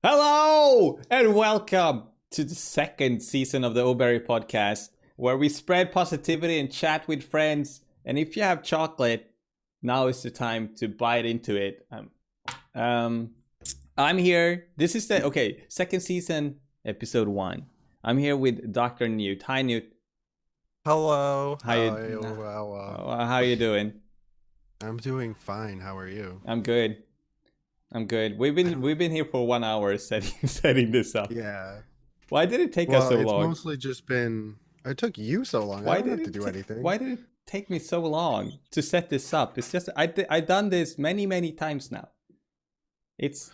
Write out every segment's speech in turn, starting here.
Hello and welcome to the second season of the OBearry podcast, where we spread positivity and chat with friends. And if you have chocolate, now is the time to bite into it. I'm here. This is the second season, episode 1. I'm here with Dr. Newt. Hi, Newt. Hello. How you? How you doing? I'm doing fine. How are you? I'm good. I'm good. We've been here for 1 hour setting this up. Yeah. Why did it take us Well, so it's long? mostly just been. It took you so long. I Why don't did have to it do ta- anything. Why did it take me so long to set this up? It's just I done this many times now. It's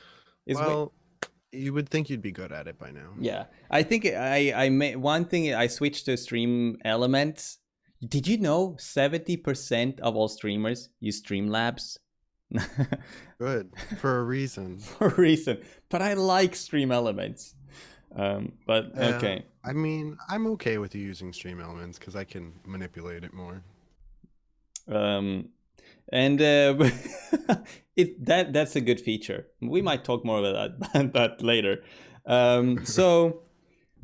Well, you would think you'd be good at it by now. yeah. I think I made one thing. I switched to stream elements. Did you know 70% of all streamers use Streamlabs? Good. For a reason. For a reason, but I like Stream Elements. But okay. I mean, I'm okay with you using Stream Elements because I can manipulate it more. And that's a good feature. We might talk more about that later. So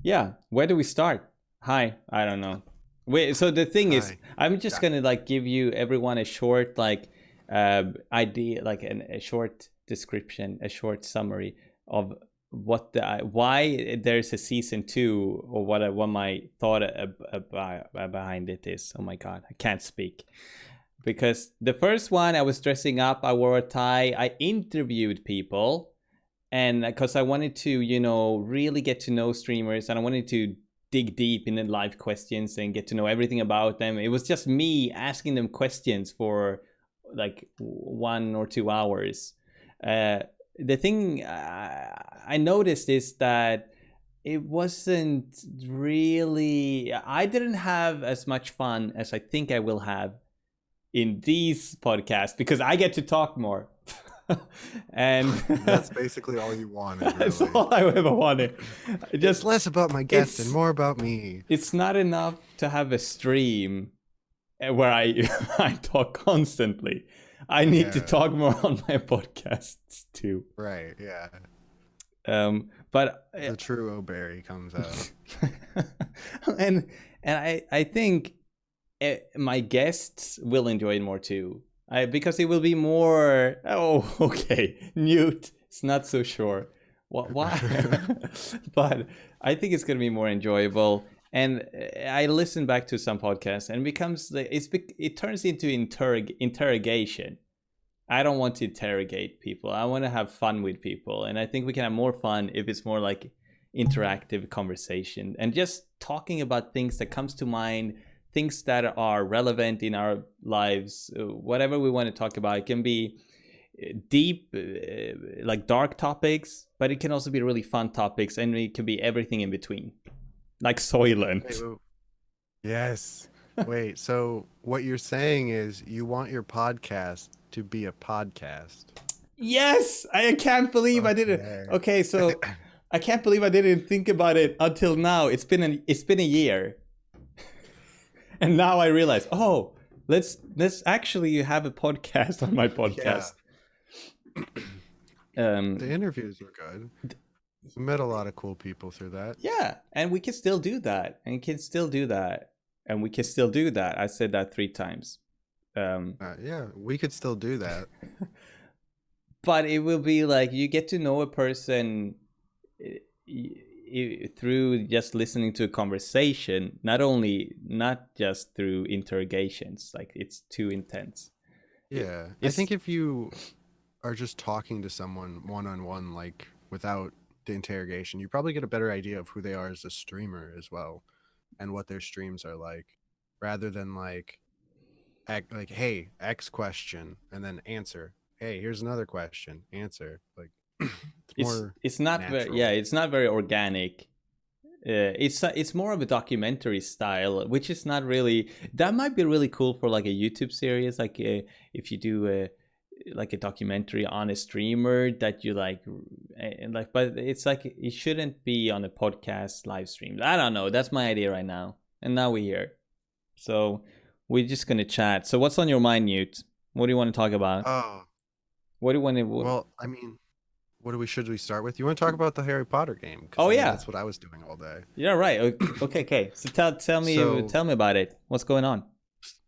yeah, where do we start? Hi, I don't know. Wait, so the thing is, I'm just gonna like give you everyone a short idea, like a short description, a short summary of why there's a season 2, or what my thought behind it is. Oh my god, I can't speak. Because the first one, I was dressing up, I wore a tie, I interviewed people, and because I wanted to, really get to know streamers, and I wanted to dig deep in the live questions and get to know everything about them. It was just me asking them questions for like 1 or 2 hours. The thing I noticed is that it wasn't really, I didn't have as much fun as I think I will have in these podcasts, because I get to talk more. And that's basically all you wanted. Really. That's all I ever wanted. Just less about my guest and more about me. It's not enough to have a stream where I talk constantly. I need to talk more on my podcasts too. Right. Yeah. But the true OBearry comes out. and I think my guests will enjoy it more too. Because it will be more. Oh, okay, Newt. It's not so sure. Why? But I think it's gonna be more enjoyable. And I listen back to some podcasts, and it turns into interrogation. I don't want to interrogate people. I want to have fun with people, and I think we can have more fun if it's more like interactive conversation and just talking about things that comes to mind, things that are relevant in our lives, whatever we want to talk about. It can be deep, like dark topics, but it can also be really fun topics, and it can be everything in between, like Soylent. Yes. Wait, so what you're saying is you want your podcast to be a podcast? Yes! I can't believe I didn't. Okay, so I can't believe I didn't think about it until now. It's been a year. And now I realize, let's actually have a podcast on my podcast. Yeah. The interviews were good. We met a lot of cool people through that. Yeah, and we can still do that. And can still do that. And we can still do that. I said that 3 times. Yeah, we could still do that. But it will be like you get to know a person through just listening to a conversation, not just through interrogations. Like, it's too intense. Yeah, I think if you are just talking to someone one-on-one, like without the interrogation, you probably get a better idea of who they are as a streamer as well, and what their streams are like, rather than like hey, X question and then answer. Hey, here's another question, answer. Like it's not very, it's not very organic. It's more of a documentary style, which is not really. That might be really cool for like a YouTube series, like if you do like a documentary on a streamer that you like, and like, but it's like it shouldn't be on a podcast live stream. I don't know. That's my idea right now, and now we're here, so we're just gonna chat. So what's on your mind, Newt? What do you want to talk about? Oh, what do you want to? Well, I mean, what should we start with? You want to talk about the Harry Potter game? Because Oh I know yeah, that's what I was doing all day. yeah, right. Okay. So So tell me about it. What's going on?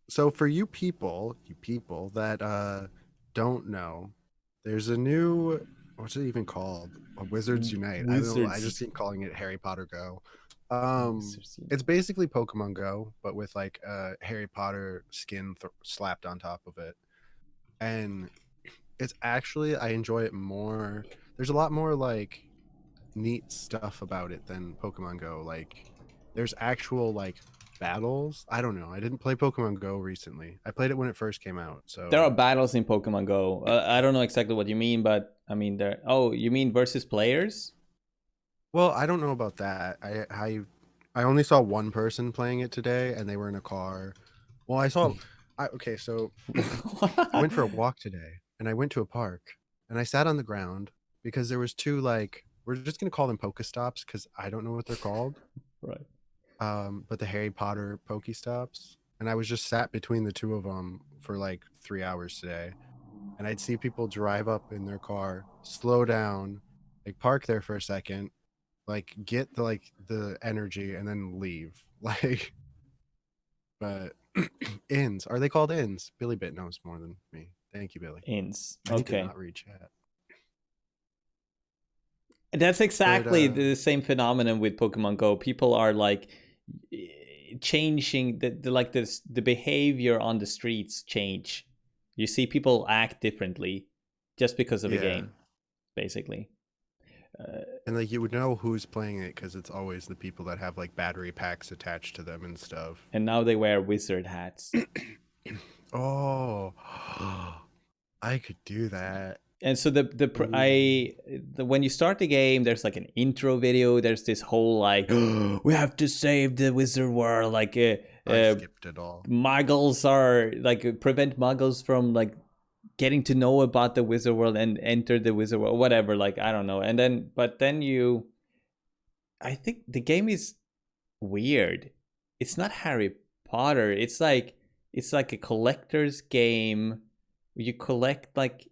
so for you people that don't know, there's a new, what's it even called? A Wizards Unite. I don't know. I just Wizards. keep calling it Harry Potter Go. Wizards It's Unite. basically Pokemon Go, but with like a Harry Potter skin slapped on top of it. And it's actually, I enjoy it more. There's a lot more like neat stuff about it than Pokemon Go. Like there's actual like battles. I don't know. I didn't play Pokemon Go recently. I played it when it first came out. There So, are battles in Pokemon Go. I don't know exactly what you mean, but I mean there. Oh, you mean versus players? well, I don't know about that. I only saw one person playing it today, and they were in a car. Well, okay, so I went for a walk today, and I went to a park, and I sat on the ground because there was two like we're just gonna call them Pokestops because I don't know what they're called. Right. But the Harry Potter Pokestops, and I was just sat between the two of them for like 3 hours today, and I'd see people drive up in their car, slow down, like park there for a second, like get the energy, and then leave. Like, but inns, are they called inns? Billy Bit knows more than me. Thank you, Billy. Ins. I need to Okay. not read chat. That's But exactly the same phenomenon with Pokemon Go. People are like changing the behavior on the streets change. You see people act differently just because of a yeah, game, basically. Uh, and like you would know who's playing it because it's always the people that have like battery packs attached to them and stuff. and now they wear wizard hats. Oh, I could do that. And so Ooh. when you start the game, there's like an intro video. There's this whole like we have to save the wizard world. Like I skipped it all. muggles are like prevent muggles from like getting to know about the wizard world and enter the wizard world, whatever. Like I don't know. And then but then I think the game is weird. It's not Harry Potter. It's like a collector's game. You collect like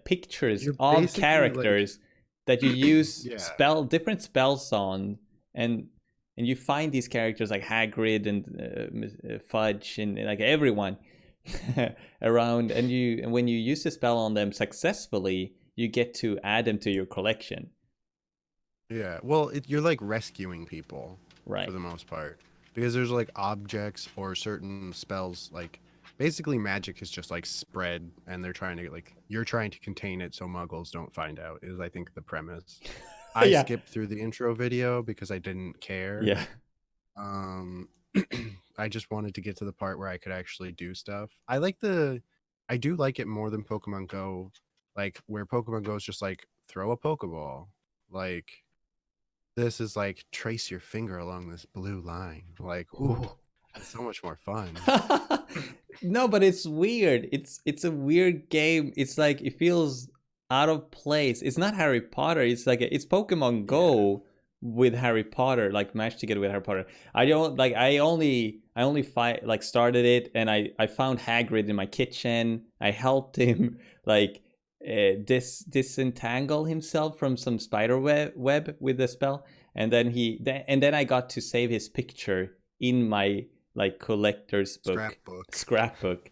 pictures You're of basically like, characters that you use yeah, different spells on, and you find these characters like Hagrid and Fudge and like everyone around, and when you use the spell on them successfully, you get to add them to your collection. yeah. Well, you're like rescuing people for Right. the most part because there's like objects or certain spells. Like basically, magic is just like spread, and they're trying to like you're trying to contain it so muggles don't find out. Is I think the premise. I Yeah. skipped through the intro video because I didn't care. Yeah. Um, I just wanted to get to the part where I could actually do stuff. I do like it more than Pokemon Go, like where Pokemon Go is just like throw a Pokeball. Like this is like trace your finger along this blue line. Like, ooh, it's so much more fun. No, but it's weird. It's a weird game. It's like it feels out of place. It's not Harry Potter. It's like it's Pokemon Yeah. Go with Harry Potter, like mashed together with Harry Potter. I don't like. I only fight like started it, and I found Hagrid in my kitchen. I helped him like disentangle himself from some spider web with the spell, and then and then I got to save his picture in my like collector's Scrapbook. scrapbook.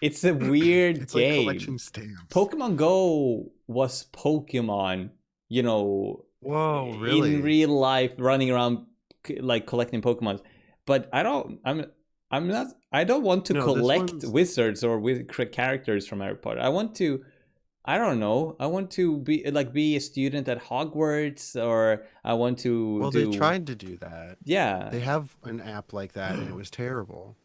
It's a weird It's like game. collection stamps. Pokemon Go was Pokemon, you know, Whoa, in really? real life, running around like collecting Pokemon. But I'm not. I don't want to No, this collect one's wizards or with characters from Harry Potter. I want to. I don't know. I want to be a student at Hogwarts, or I want to well, they do tried to do that. yeah. They have an app like that and it was terrible.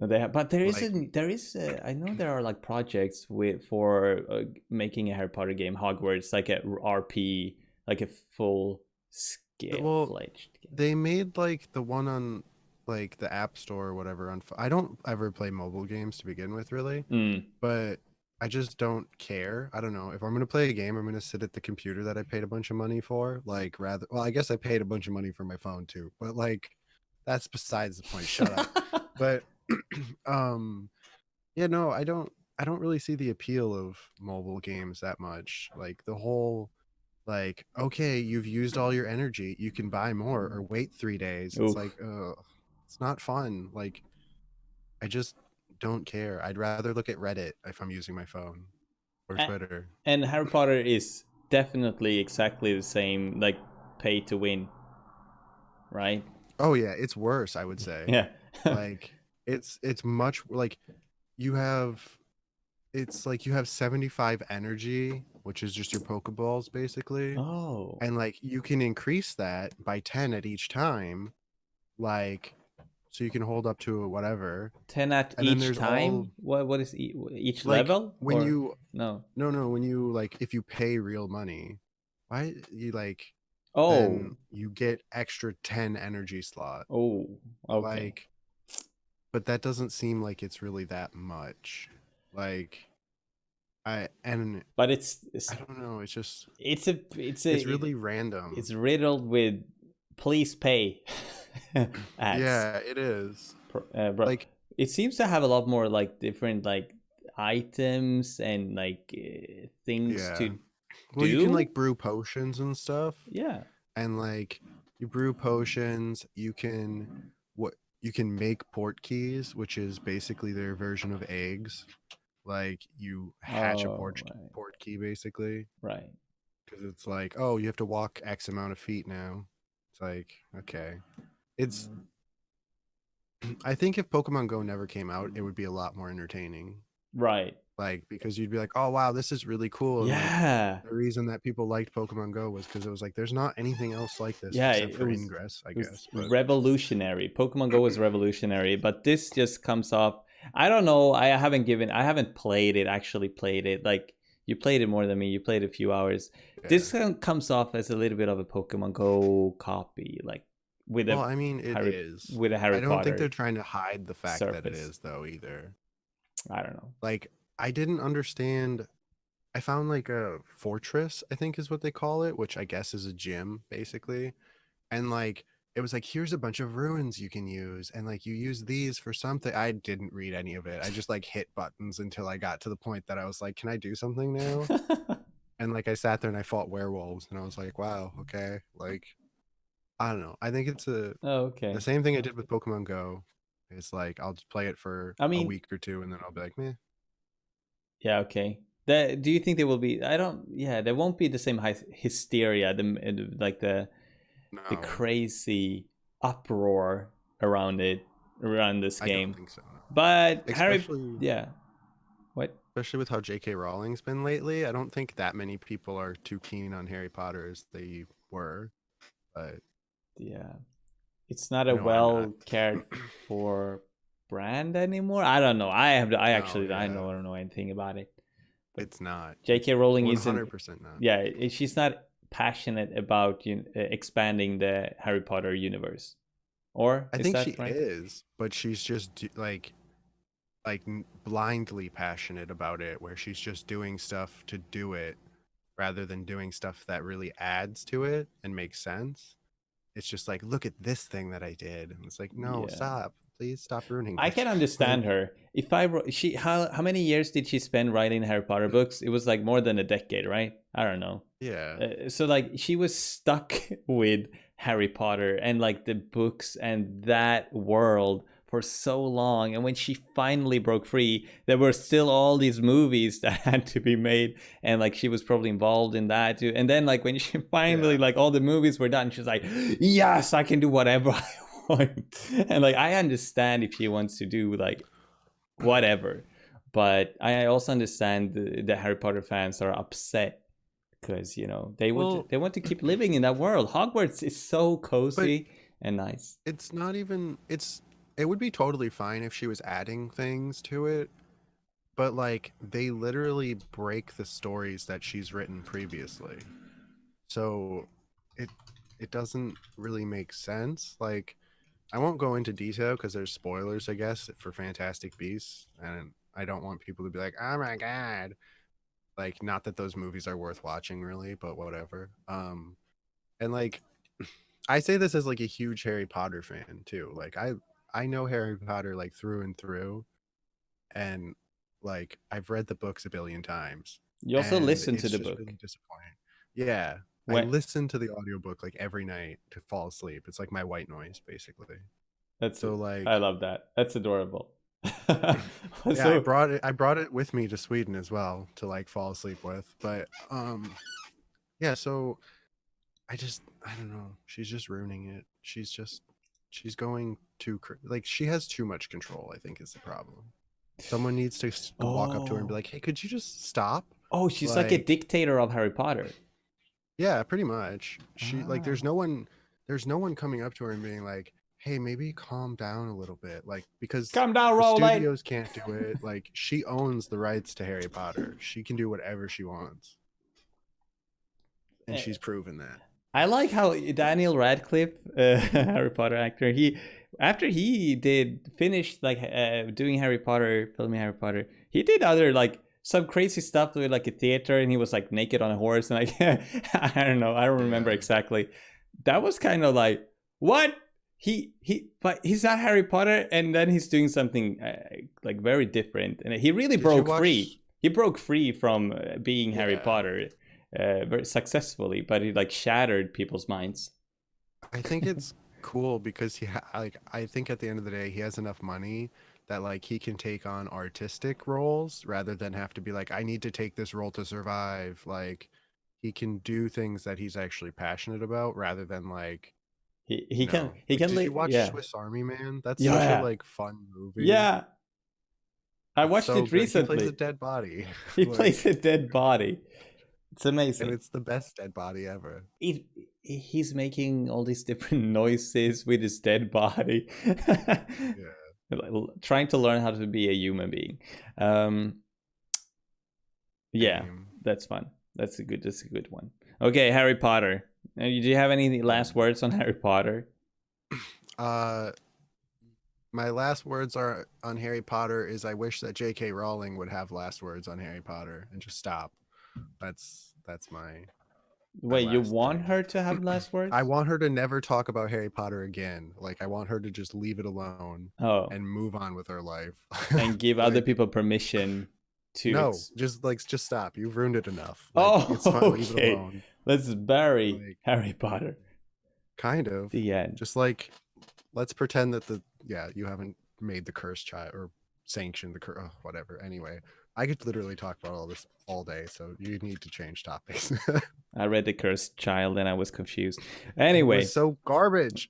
They have, but Like, there is I know there are like projects with for making a Harry Potter game Hogwarts like a RP, like a full scale well, fledged game. they made like the one on like the App Store or whatever on I don't ever play mobile games to begin with really, Mm. but I just don't care. I don't know. If I'm going to play a game, I'm going to sit at the computer that I paid a bunch of money for, like rather well, I guess I paid a bunch of money for my phone too, but like that's besides the point. Shut up. But um yeah, no, I don't. I don't really see the appeal of mobile games that much. Like the whole like, okay, you've used all your energy, you can buy more or wait 3 days. It's Oof. like, it's not fun. Like, I just don't care. I'd rather look at Reddit if I'm using my phone or Twitter. And Harry Potter is definitely exactly the same, like pay to win, right? Oh yeah, it's worse, I would say. Yeah. Like it's much like you have it's like you have 75 energy, which is just your Pokeballs basically. Oh. And like you can increase that by 10 at each time, like so you can hold up to whatever. 10 at And then each there's all time? What is each like level when or you no? no when you like if you pay real money, why you like then Oh. you get extra 10 energy slot. Oh. But Okay. like but that doesn't seem like it's really that much. Like But I don't know, it's just it's it's really random. it's riddled with please pay ads. Yeah, it is. Bro, Like it seems to have a lot more like different like items and like things yeah. to Well, you can do. like brew potions and stuff, Yeah. and like you brew potions, you can what you can make port keys, which is basically their version of eggs. Like you hatch a Oh, right. port key basically, Right. because it's like, oh, you have to walk X amount of feet now. It's like, okay. It's I think if Pokemon Go never came out, it would be a lot more entertaining. Right. Like because you'd be like, oh wow, this is really cool, and like Yeah. the reason that people liked Pokemon Go was because it was like there's not anything else like this Yeah, except for Ingress, I it was guess. But revolutionary. Pokemon Go was revolutionary, but this just comes off. I don't know. I haven't played it. Actually, played it. Like you played it more than me. You played a few hours. yeah, This comes off as a little bit of a Pokemon Go copy, like with well, a I mean, it Harry is. with a Harry I don't think they're Potter trying to hide the fact that it surface. is though either. I don't know. Like I didn't understand. I found like a fortress, I think is what they call it, which I guess is a gym basically. And like it was like here's a bunch of ruins you can use and like you use these for something. I didn't read any of it. I just like hit buttons until I got to the point that I was like, can I do something now? And like I sat there and I fought werewolves and I was like, wow, okay. Like I don't know. I think it's Oh, the okay. same thing I did with Pokemon Go. It's like I'll just play it for I a mean, week or two and then I'll be like, meh. yeah, okay. Do you think there will be? I don't. Yeah, there won't be the same hysteria, like the No, crazy uproar around it, around this I don't game. think so. But Harry, Especially yeah. What? especially with how J.K. Rowling's been lately. I don't think that many people are too keen on Harry Potter as they were, but Yeah, it's not I a know I'm not. well cared for brand anymore. I don't know. I have. I No, actually. I yeah, don't know anything about it. But it's not. It's J.K. Rowling isn't. 100% not. Yeah, she's not passionate about expanding the Harry Potter universe. Or I is think she that right? is, but she's just like blindly passionate about it, where she's just doing stuff to do it rather than doing stuff that really adds to it and makes sense. It's just like, look at this thing that I did, and it's like, no, Yeah. stop, please stop ruining I it. can understand Like, her. If I she how many years did she spend writing Harry Potter books? It was like more than a decade, right? I don't know. yeah, So like she was stuck with Harry Potter and like the books and that world for so long, and when she finally broke free there were still all these movies that had to be made, and like she was probably involved in that too, and then like when she finally yeah. like all the movies were done she's like, yes, I can do whatever I want. And like I understand if she wants to do like whatever, but I also understand the Harry Potter fans are upset because Well, they want to keep living in that world. Hogwarts is so but cozy and nice. it's not even. It would be totally fine if she was adding things to it, but like they literally break the stories that she's written previously. So it it doesn't really make sense. Like I won't go into detail because there's spoilers, I guess, for Fantastic Beasts, and I don't want people to be like, "Oh my god!" Like, not that those movies are worth watching, really, but whatever. And like, I say this as like a huge Harry Potter fan too. Like, I know Harry Potter like through and through, and like I've read the books a billion times, You also and listen to it's the just book. really disappointing. Yeah, I When listen to the audiobook like every night to fall asleep. It's like my white noise, basically. that's So it. I like, love that. That's adorable. yeah, I So brought it. I brought it with me to Sweden as well to like fall asleep with. But yeah. So I don't know. She's just ruining it. She's going too like she has too much control. I think is the problem. Someone needs to walk up to her and be oh. like, "Hey, could you just stop?" Oh, she's like a Like, dictator of Harry Potter. yeah, pretty much. She like Ah. there's no one coming up to her and being like, "Hey, maybe calm down a little bit." Like because Calm down, the Rowling. studios can't do it. Like she owns the rights to Harry Potter. She can do whatever she wants. And she's proven that. I like how Daniel Radcliffe, Harry Potter actor, he after he did finish like doing Harry Potter, filming Harry Potter, he did other like some crazy stuff with like a theater, and he was like naked on a horse, and like I don't know, I don't remember Yeah. exactly. That was kind of like what but he's not Harry Potter, and then he's doing something like very different, and he really Did you broke watch free. He broke free from being Harry Yeah. Potter very successfully, but he like shattered people's minds. I think it's cool because like I think at the end of the day he has enough money that like he can take on artistic roles rather than have to be like I need to take this role to survive. Like he can do things that he's actually passionate about rather than like He can like did you watch yeah Swiss Army Man? That's such a yeah like fun movie. yeah. I It's watched so it good. He plays a recently. dead body. He plays Like a dead body. It's and amazing. it's the best dead body ever. He's making all these different noises with his dead body. Yeah. Trying to learn how to be a human being. Um, yeah, Same. that's fun. That's a good one. Okay, Harry Potter. Do you have any last words on Harry Potter? Uh my last words are on Harry Potter is I wish that J.K. Rowling would have last words on Harry Potter and just stop. That's my Wait, you last want thing. her to have last I words? want her to never talk about Harry Potter again. Like I want her to just leave it alone Oh, and move on with her life. and give other Like people permission to. no, just stop. You've ruined it enough. Like Oh, it's fine. Leave it okay. alone. Let's bury Like Harry Potter. kind of. The end. Just like let's pretend that you haven't made the cursed child or sanctioned the curse, whatever. Anyway, I could literally talk about all this all day, so you need to change topics. I read The Cursed Child and I was confused. It Anyway. was so garbage.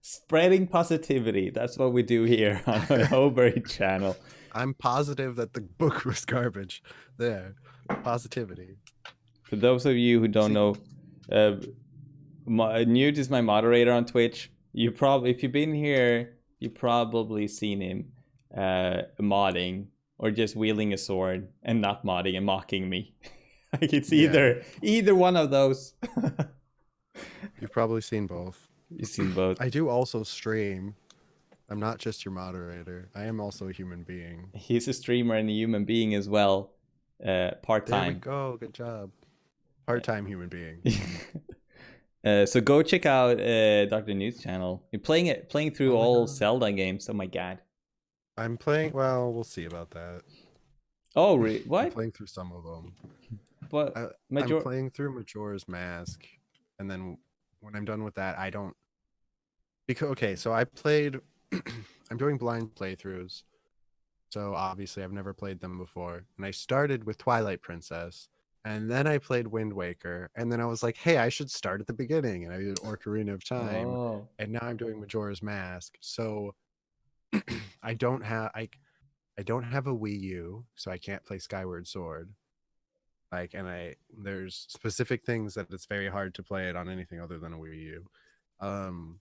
Spreading positivity. That's what we do here on the OBearry channel. I'm positive that the book was garbage. There. Positivity. For those of you who don't know, Newt is my moderator on Twitch. You probably, if you've been here, you've probably seen him modding or just wielding a sword and not modding and mocking me. Like it's either one of those. You've probably seen both. You've seen both. I do also stream. I'm not just your moderator. I am also a human being. He's a streamer and a human being as well. Part-time. There we go. Good job. Part-time human being. So go check out Dr. Newt's channel. You're playing through all Zelda games. Oh my god. I'm playing. Well, we'll see about that. Oh, what? I'm playing through some of them. But I'm playing through Majora's Mask, and then when I'm done with that, I don't. Because okay, so I played. I'm doing blind playthroughs, so obviously I've never played them before. And I started with Twilight Princess, and then I played Wind Waker, and then I was like, hey, I should start at the beginning, and I did Ocarina of Time, and now I'm doing Majora's Mask. So I don't have I don't have a Wii U, so I can't play Skyward Sword. Like, and there's specific things that it's very hard to play it on anything other than a Wii U.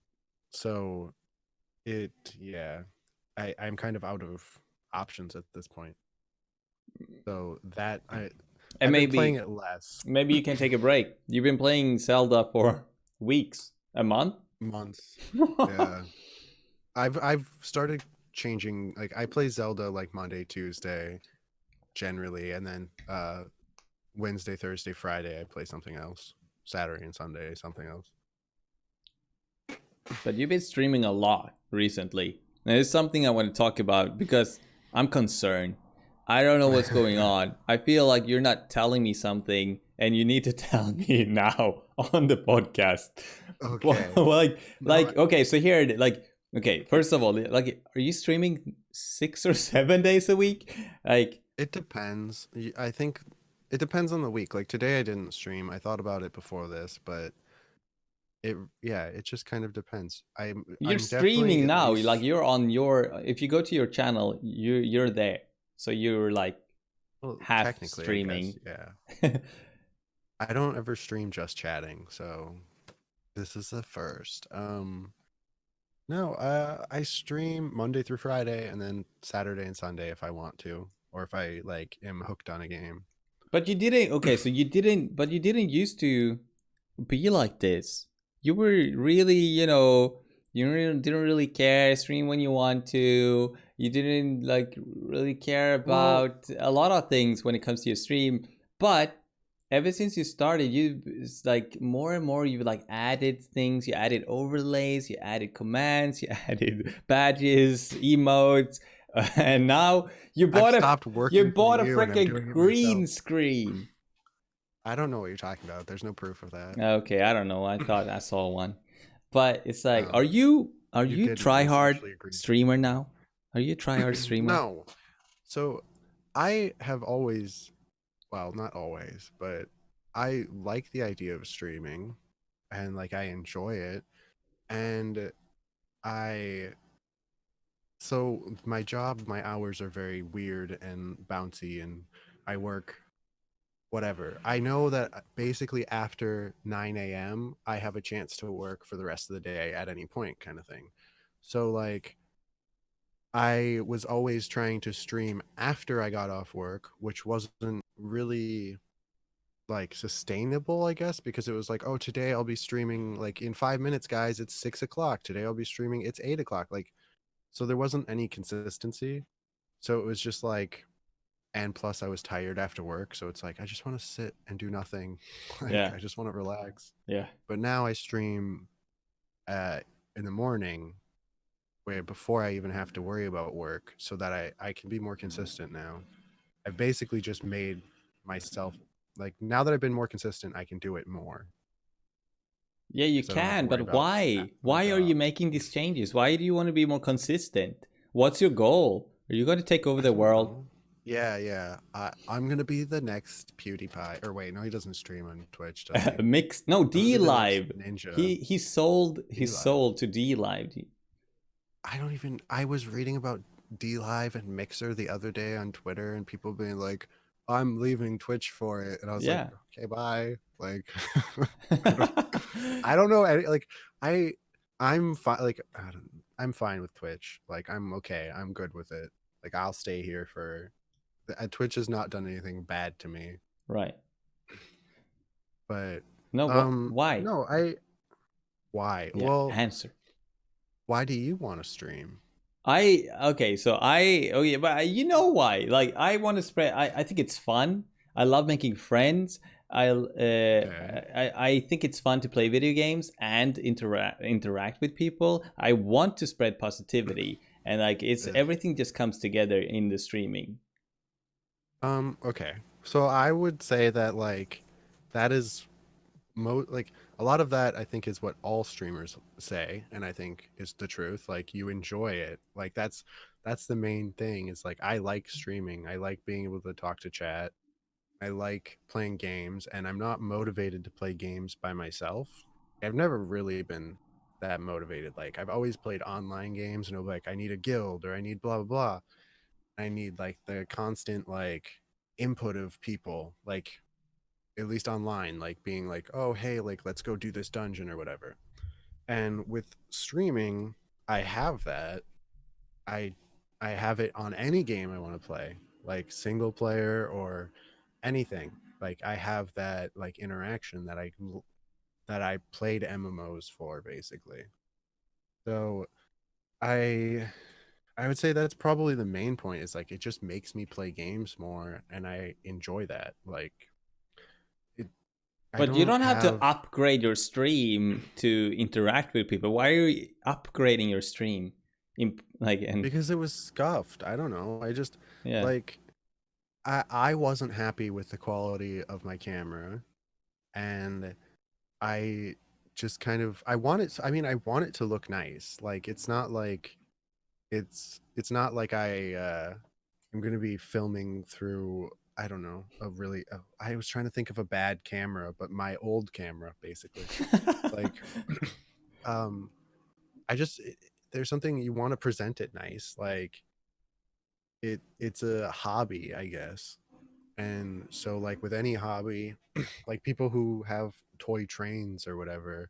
So I'm kind of out of options at this point. So that I've been playing it less. Maybe you can take a break. You've been playing Zelda for weeks, a month, months. Yeah, I've started changing. Like I play Zelda like Monday, Tuesday, generally, and then Wednesday, Thursday, Friday, I play something else. Saturday and Sunday, something else. But you've been streaming a lot recently. And it's something I want to talk about because I'm concerned. I don't know what's going on. I feel like you're not telling me something, and you need to tell me now on the podcast. Okay. Okay, so here, okay, first of all, like, are you streaming 6 or 7 days a week? Like, it depends. I think it depends on the week. Like today I didn't stream. I thought about it before this, but it just kind of depends. you're I'm definitely streaming at now. least Like, you're on your. If you go to your channel, you're there. So you're like half technically, I guess. streaming. Yeah. I don't ever stream just chatting, so this is the first. No, I stream Monday through Friday and then Saturday and Sunday if I want to, or if I like am hooked on a game. But you didn't. Okay, so you didn't. But you didn't used to be like this. You were really, you didn't really care. Stream when you want to. You didn't like really care Well, about a lot of things when it comes to your stream. But ever since you started, it's like more and more you like added things. You added overlays. You added commands. You added badges, emotes, and now I've stopped you working for bought a you and I'm freaking doing it green myself. screen. I don't know what you're talking about. There's no proof of that. Okay, I don't know. I thought I saw one, but it's like, are Um, you you didn't. try It's hard actually a green streamer now? Are you a try hard screen. streamer? No. So I have always, well, not always, but I like the idea of streaming and like I enjoy it. And I, so my job, my hours are very weird and bouncy, and I work whatever. I know that basically after 9 a.m., I have a chance to work for the rest of the day at any point, kind of thing. So, like, I was always trying to stream after I got off work, which wasn't really like sustainable, I guess, because it was like, oh, today I'll be streaming like in 5 minutes, guys, it's 6 o'clock. Today I'll be streaming, it's 8 o'clock. Like, so there wasn't any consistency. So it was just like, and plus I was tired after work. So it's like, I just want to sit and do nothing. Like, Yeah, I just want to relax. yeah, But now I stream in the morning where before I even have to worry about work so that I can be more consistent now. I've basically just made myself like now that I've been more consistent, I can do it more yeah. You because I don't have to can, worry but about why? my Why are you job. making these changes? Why do you want to be more consistent? What's your goal? Are you going to take over I the don't world? know. Yeah. I'm gonna be the next PewDiePie. Or wait, no, he doesn't stream on Twitch, does he? Mixed? No, I'm gonna D be the next Live. Ninja. He sold D his Live. soul to D Live. I don't even. I was reading about D Live and Mixer the other day on Twitter, and people being like, "I'm leaving Twitch for it," and I was like, Yeah. "Okay, bye." Like, I don't, I don't know. Like, I, I'm fine. Like, I'm fine with Twitch. Like, I'm okay. I'm good with it. Like, I'll stay here for. Twitch has not done anything bad to me, Right. but No. Why? no. Why? Yeah. Well, Answer. why do you want to stream? Okay, so okay, but you know why? Like, I want to spread. I think it's fun. I love making friends. Okay. I think it's fun to play video games and interact with people. I want to spread positivity, and like it's Ugh. everything just comes together in the streaming. Okay. So I would say that like that is like a lot of that I think is what all streamers say, and I think is the truth. Like you enjoy it. Like that's the main thing is like I like streaming. I like being able to talk to chat. I like playing games, and I'm not motivated to play games by myself. I've never really been that motivated. Like I've always played online games and it was like I need a guild or I need blah blah blah. I need like the constant like input of people, like at least online, like being like, oh hey, like let's go do this dungeon or whatever. And with streaming, I have that. I I have it on any game I want to play, like single player or anything. Like I have that like interaction that I played MMOs for basically. So I I would say that's probably the main point is like it just makes me play games more and I enjoy that. Like it I But you don't don't have to have upgrade your stream to interact with people. Why are you upgrading your stream? like and Because it was scuffed. I don't know. I just yeah. like I wasn't happy with the quality of my camera, and I just kind of I want it I mean I want it to look nice. Like it's not like I'm going to be filming through I don't know, I was trying to think of a bad camera, but my old camera basically. Like um I just there's something you want to present it nice. Like it's a hobby, I guess. And so like with any hobby, like people who have toy trains or whatever,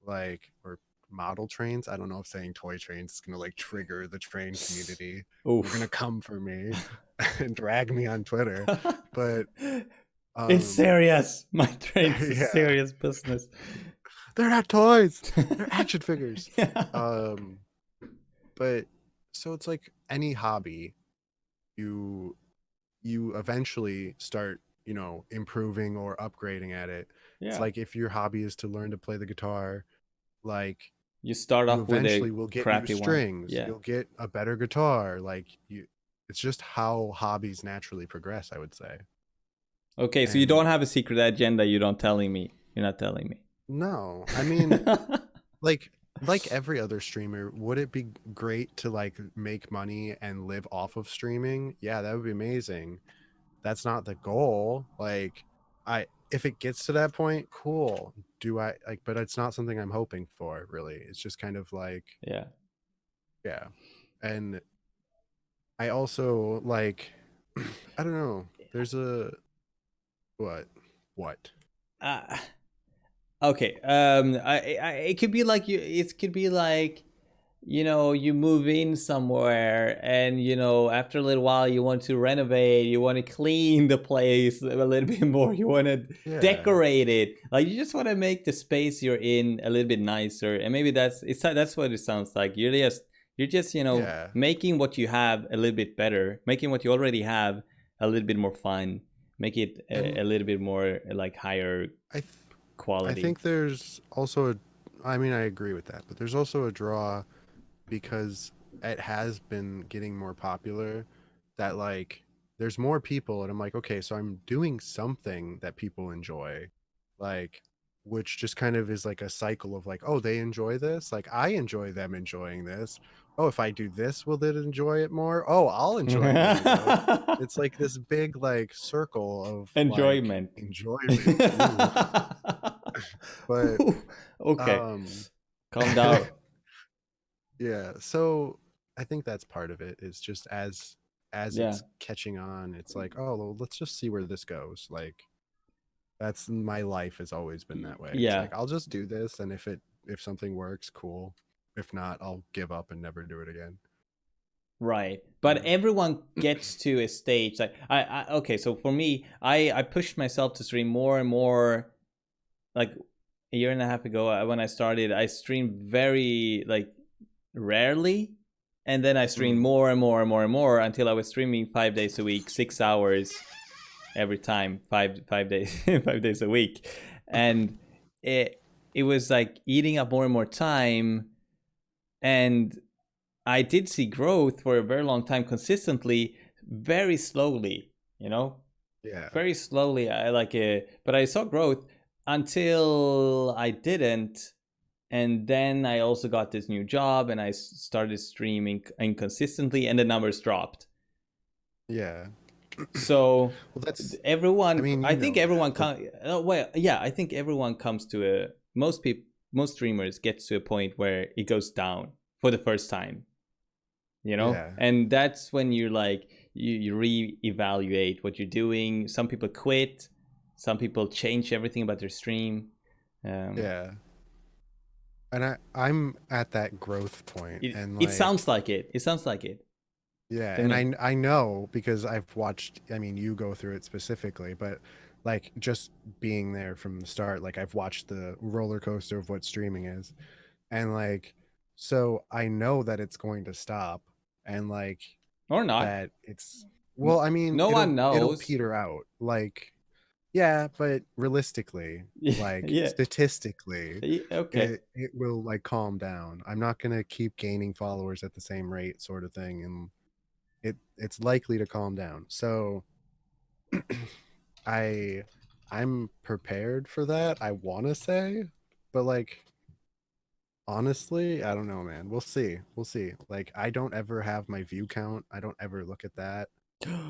like or model trains, I don't know if saying toy trains is gonna like trigger the train community. They're gonna Oof. come for me and drag me on Twitter. But It's um serious. My train's a yeah, serious business. they're not toys, they're action figures. Yeah. Um but so it's like any hobby, you you eventually start, you know, improving or upgrading at it. It's Yeah. like if your hobby is to learn to play the guitar, like You start you off with eventually a will get new crappy one. strings, Yeah. you'll get a better guitar. Like you, it's just how hobbies naturally progress, I would say. Okay, so you And don't have a secret agenda. You don't telling me. You're not telling me. no, I mean, like every other streamer, would it be great to like make money and live off of streaming? Yeah, that would be amazing. That's not the goal. Like I if it gets to that point, cool. Do I like but it's not something I'm hoping for, really. It's just kind of like Yeah. yeah. And I also like I don't know. There's a what? What? Uh, okay. It could be like you. It could be like, you move in somewhere, and after a little while, you want to renovate. You want to clean the place a little bit more. You want to Yeah. decorate it. Like, you just want to make the space you're in a little bit nicer. And maybe that's what it sounds like. You're just Yeah. making what you have a little bit better, making what you already have a little bit more fun, make it And a little bit more like higher I th- I quality. think there's also a I mean I agree with that, but there's also a draw because it has been getting more popular that like there's more people and I'm like, okay, so I'm doing something that people enjoy. Like which just kind of is like a cycle of like, oh, they enjoy this, like I enjoy them enjoying this. Oh, if I do this, will they enjoy it more? Oh, I'll enjoy it more though. It's like this big like circle of like Enjoyment. enjoyment. Ooh. But Okay, um calm down. yeah, so I think that's part of it. Is just as Yeah, it's catching on, it's like, oh, well, let's just see where this goes. Like that's my life has always been that way. It's yeah, like I'll just do this, and if something works, cool. If not, I'll give up and never do it again. right. But And everyone gets to a stage like okay. So for me, I pushed myself to stream more and more. Like a year and a half ago, when I started, I streamed very like rarely, and then I streamed mm, more and more and more and more until I was streaming 5 days a week, 6 hours every time, five days 5 days a week. And it was like eating up more and more time. And I did see growth for a very long time, consistently, very slowly, yeah, very slowly. I like it, but I saw growth until I didn't. And then I also got this new job, and I started streaming inconsistently, and the numbers dropped. yeah. So Well, that's. I everyone, mean, I you think know that, everyone but well, yeah, I think everyone comes to most people, most streamers gets to a point where it goes down for the first time, yeah, and that's when you're like, you reevaluate what you're doing. Some people quit, some people change everything about their stream. um yeah. And I'm at that growth point, and it sounds like like it yeah, to and me. I know because I've watched, I mean, you go through it specifically, but like just being there from the start, like I've watched the roller coaster of what streaming is. And like so I know that it's going to stop and like Or not. that it's well, I mean, No one it'll knows. peter out. Like Yeah, but realistically, Yeah, like yeah. statistically, Okay. it will like calm down. I'm not gonna keep gaining followers at the same rate, sort of thing, and it's likely to calm down. So I I'm prepared for that. I want to say, but like honestly, I don't know, man. We'll see. We'll see. Like I don't ever have my view count. I don't ever look at that.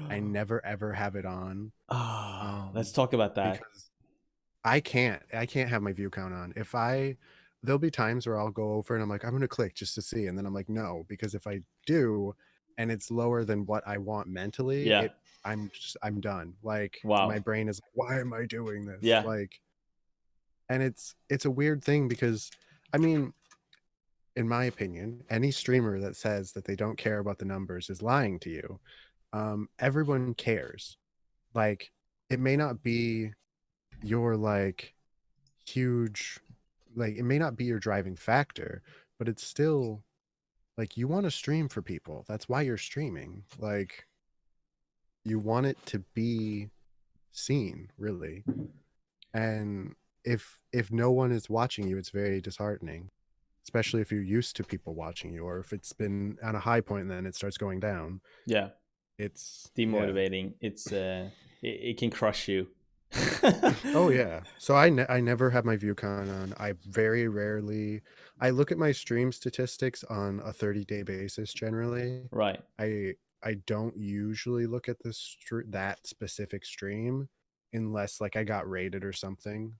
I never ever have it on. Let's talk about that. Because I can't have my view count on. If I there'll be times where I'll go over and I'm like, I'm gonna click just to see, and then I'm like, no, because if I do and it's lower than what I want mentally, Yeah. I'm done. Like my Wow. brain is like, why am I doing this? Yeah. Like, and it's a weird thing because I mean, in my opinion, any streamer that says that they don't care about the numbers is lying to you. Everyone cares. Like, it may not be your like huge like it may not be your driving factor, but it's still like you want to stream for people. That's why you're streaming. Like you want it to be seen, really. And if no one is watching you, it's very disheartening, especially if you're used to people watching you, or if it's been on a high point and then it starts going down. Yeah. It's yeah. Demotivating. It can crush you. Oh yeah. So I never have my view count on. I very rarely I look at my stream statistics on a 30-day basis generally. Right. I I don't usually look at that specific stream unless like I got rated or something.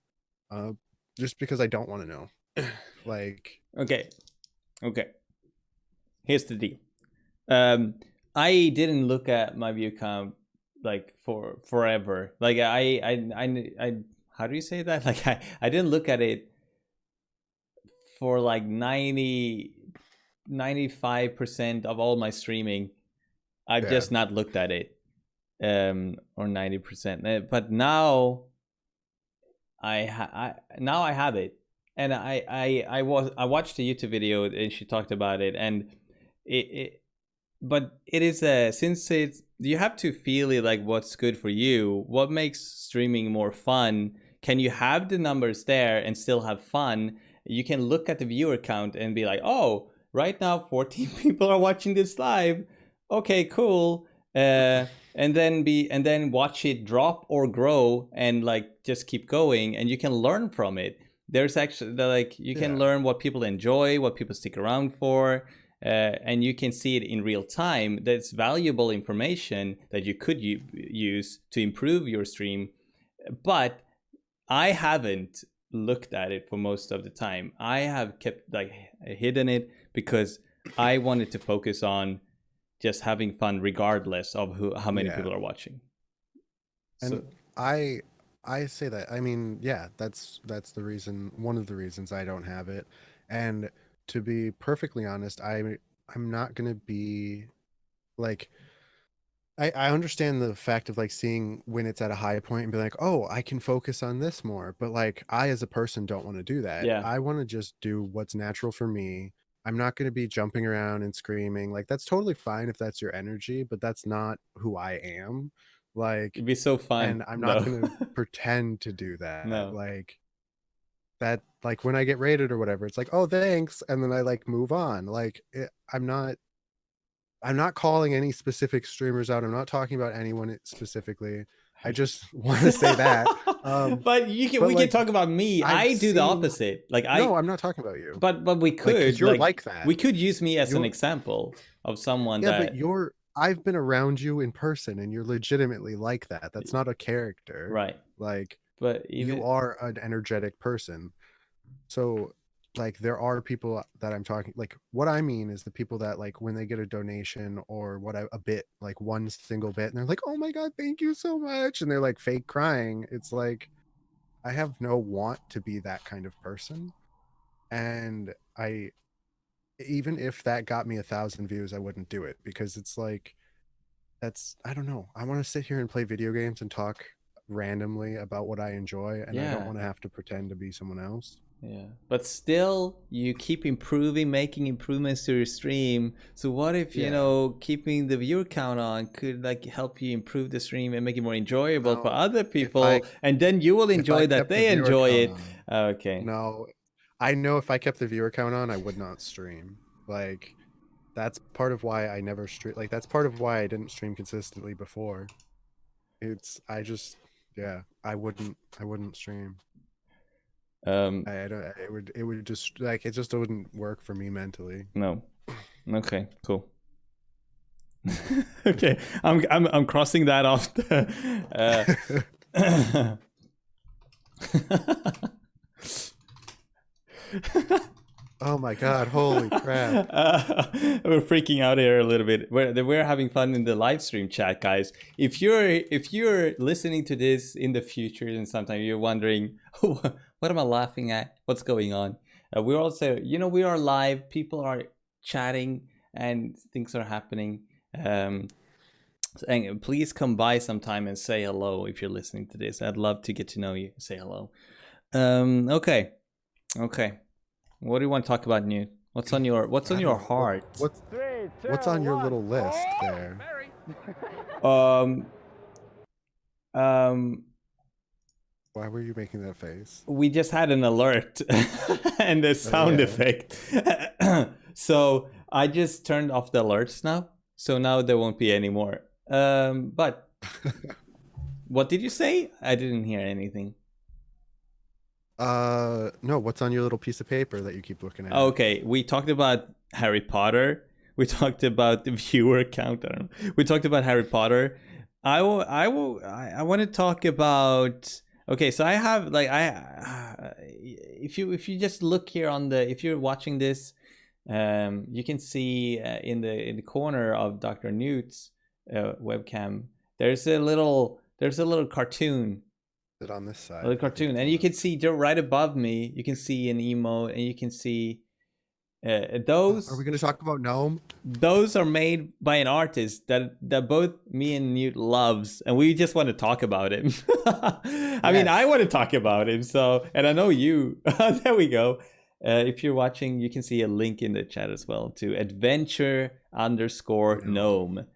Uh just because I don't want to know. Like Okay. Okay. Here's the deal. Um, I didn't look at my view count like for forever. Like I how do you say that? Like I didn't look at it for like 95% of all my streaming. I've yeah. just not looked at it. Or 90%. But now now I have it. And I watched a YouTube video and she talked about it, and it but it is since it's you have to feel it, like what's good for you, what makes streaming more fun. Can you have the numbers there and still have fun? You can look at the viewer count and be like, oh, right now 14 people are watching this live, okay, cool. And then watch it drop or grow and like just keep going, and you can learn from it. There's actually like you can Yeah. learn what people enjoy, what people stick around for, and you can see it in real time. That's valuable information that you could use to improve your stream. But I haven't looked at it for most of the time. I have kept like hidden it because I wanted to focus on just having fun regardless of how many Yeah. people are watching. And So I say that. I mean, yeah, that's the reason, one of the reasons I don't have it. And to be perfectly honest, I'm not going to be like I understand the fact of like seeing when it's at a high point and be like, "Oh, I can focus on this more." But like I as a person don't want to do that. yeah, I want to just do what's natural for me. I'm not going to be jumping around and screaming. Like that's totally fine if that's your energy, but that's not who I am. Like it'd be so fun and I'm not though. going to pretend to do that. No. Like that like when I get rated or whatever, it's like, "Oh, thanks." And then I like move on. Like I'm not calling any specific streamers out. I'm not talking about anyone specifically. I just want to say that. But But we can like talk about me. I've I do the seen opposite. Like no, I'm not talking about you. but we Like cuz could you're like like that. we could use me as an You're example of someone yeah, but that you're I've been around you in person and you're legitimately like that. That's not a character. right. Like But you even are an energetic person. So like there are people that I'm talking like what I mean is the people that like when they get a donation or what a bit like one single bit and they're like, "Oh my god, thank you so much." And they're like fake crying. It's like I have no want to be that kind of person. And I even if that got me 1,000 views, I wouldn't do it because it's like that's I don't know. I want to sit here and play video games and talk randomly about what I enjoy and I don't yeah. want to have to pretend to be someone else. Yeah, but still, you keep improving, making improvements to your stream. So what if, you know, keeping the viewer count on could like help you improve the stream and make it more enjoyable for other people, and then you will enjoy that they enjoy it. Okay. No, I know if I kept the viewer count on, I would not stream. Like, that's part of why I never stream. Like, that's part of why I didn't stream consistently before. I wouldn't stream. It would just like, it just wouldn't work for me mentally. No. Okay, cool. Okay, I'm crossing that off the Oh my god, holy crap. We're freaking out here a little bit. We're having fun in the live stream chat, guys. If you're listening to this in the future and sometime you're wondering, what am I laughing at? What's going on? We're also, you know, we are live. People are chatting and things are happening. And please come by sometime and say hello if you're listening to this. I'd love to get to know you. Say hello. Okay. What do you want to talk about, Newt? What's on your heart? What's on your little list there? Why were you making that face? We just had an alert and a sound effect. So I just turned off the alerts now. So now there won't be any more. But what did you say? I didn't hear anything. No, what's on your little piece of paper that you keep looking at? Okay, we talked about Harry Potter. We talked about the viewer count. We talked about Harry Potter. I want to talk about. Okay, so I have like if you just look here on the, if you're watching this, you can see in the corner of Dr. Newt's webcam, there's a little cartoon. On this side, a cartoon, and you can see right above me, you can see an emote, and you can see those. Are we going to talk about Gnome? Those are made by an artist that both me and Newt loves, and we just want to talk about him. I mean, I want to talk about him, so, and I know you. There we go. If you're watching, you can see a link in the chat as well to adventure_gnome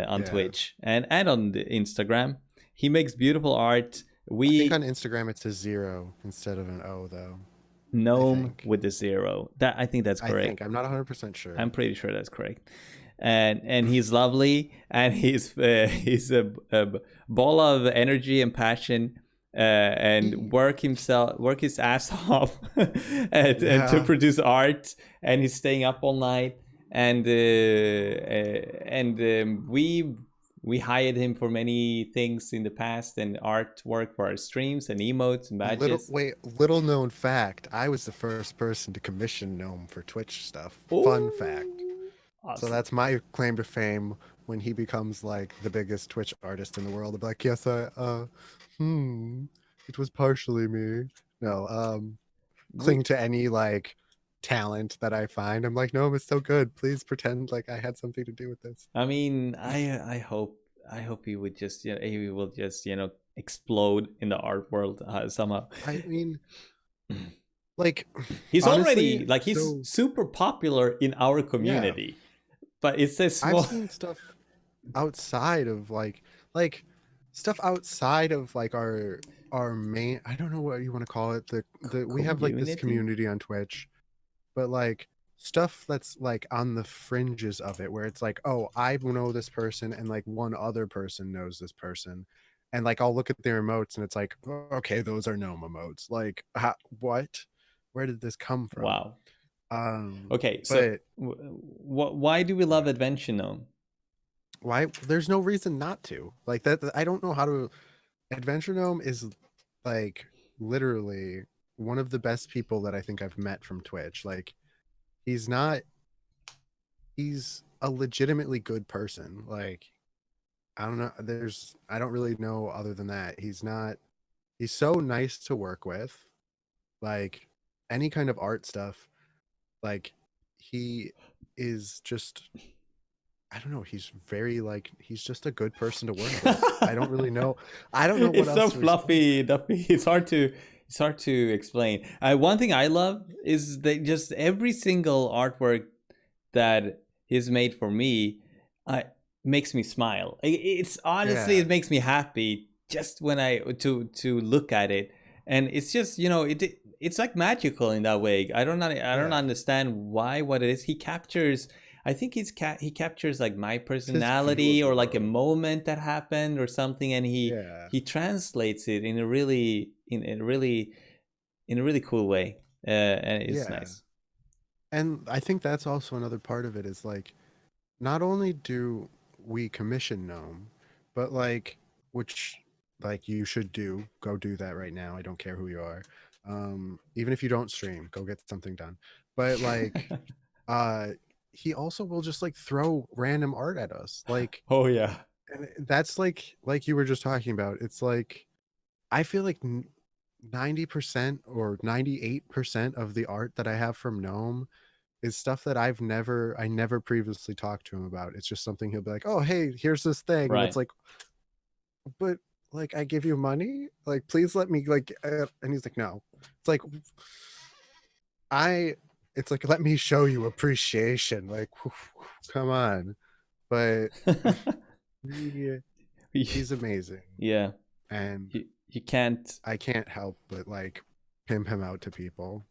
on Twitch and on the Instagram. He makes beautiful art. I think on Instagram it's a 0 instead of an O, though. Gnome with the 0. I think that's correct. I'm not 100% sure. I'm pretty sure that's correct. And he's lovely, and he's a ball of energy and passion, and work his ass off and to produce art, and he's staying up all night, and we hired him for many things in the past, and artwork for our streams and emotes and badges. Little known fact, I was the first person to commission Gnome for Twitch stuff. Ooh, fun fact. Awesome. So that's my claim to fame when he becomes like the biggest Twitch artist in the world. I'll be like, yes, it was partially me. No, cling to any like talent that I find. I'm like, no, it's so good. Please pretend like I had something to do with this. I mean, I hope he would just, you know, he will just, you know, explode in the art world somehow. I mean, like, he's honestly, already like, he's super popular in our community, but it's a small. I've seen stuff outside of like stuff outside of like our main, I don't know what you want to call it, we have like this community on Twitch, but like stuff that's like on the fringes of it, where it's like, oh, I know this person and like one other person knows this person, and like I'll look at their emotes and it's like, oh, okay, those are Gnome emotes. Like, what? Where did this come from? Wow. Okay, so why do we love Adventure Gnome? Why? There's no reason not to. Like that. I don't know how to. Adventure Gnome is like literally one of the best people that I think I've met from Twitch. Like, he's a legitimately good person. Like, I don't know. I don't really know other than that. He's so nice to work with. Like, any kind of art stuff. Like, he is just, I don't know. He's very like, he's just a good person to work with. I don't really know. I don't know what else. It's so fluffy, Duffy. It's hard to it's hard to explain. One thing I love is that just every single artwork that he's made for me makes me smile. It's honestly, Yeah. it makes me happy just when I to look at it, and it's just, you know, it's like magical in that way. I don't understand what it is. He captures. I think he captures like my It's his view personality of the or like a world. moment that happened or something, and Yeah. he translates it in a really in a really cool way, and it's Yeah. nice. And I think that's also another part of it is like, not only do we commission Gnome, but like, which like you should go do that right now. I don't care who you are. Even if you don't stream, go get something done. But like, uh, he also will just like throw random art at us. Like, Oh yeah. and that's like you were just talking about. It's like, I feel like 90% or 98% of the art that I have from Gnome is stuff that I never previously talked to him about. It's just something he'll be like, "Oh, hey, here's this thing." And it's Right. like, "But like I give you money? Like please let me like," and he's like, "No." It's like I it's like, "Let me show you appreciation." Like come on. But he, he's amazing. Yeah. And You can't I can't help but like pimp him out to people.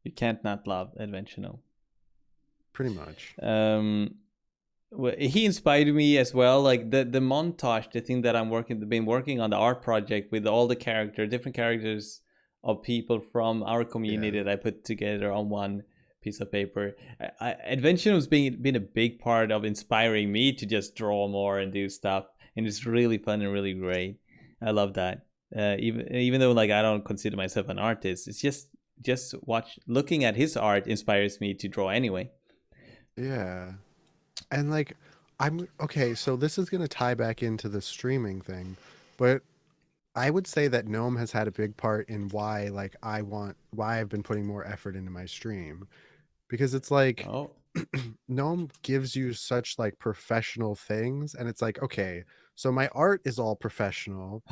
you can't not love Adventional. Pretty much. He inspired me as well. Like the montage, the thing that been working on the art project with all the different characters of people from our community Yeah. that I put together on one piece of paper. Adventure has been a big part of inspiring me to just draw more and do stuff, and it's really fun and really great. I love that. Even though like I don't consider myself an artist, it's just looking at his art inspires me to draw anyway. Yeah. And like, I'm okay, so this is going to tie back into the streaming thing, but I would say that Gnome has had a big part in why like why I've been putting more effort into my stream, because it's like Oh. Gnome gives you such like professional things, and it's like, okay, so my art is all professional,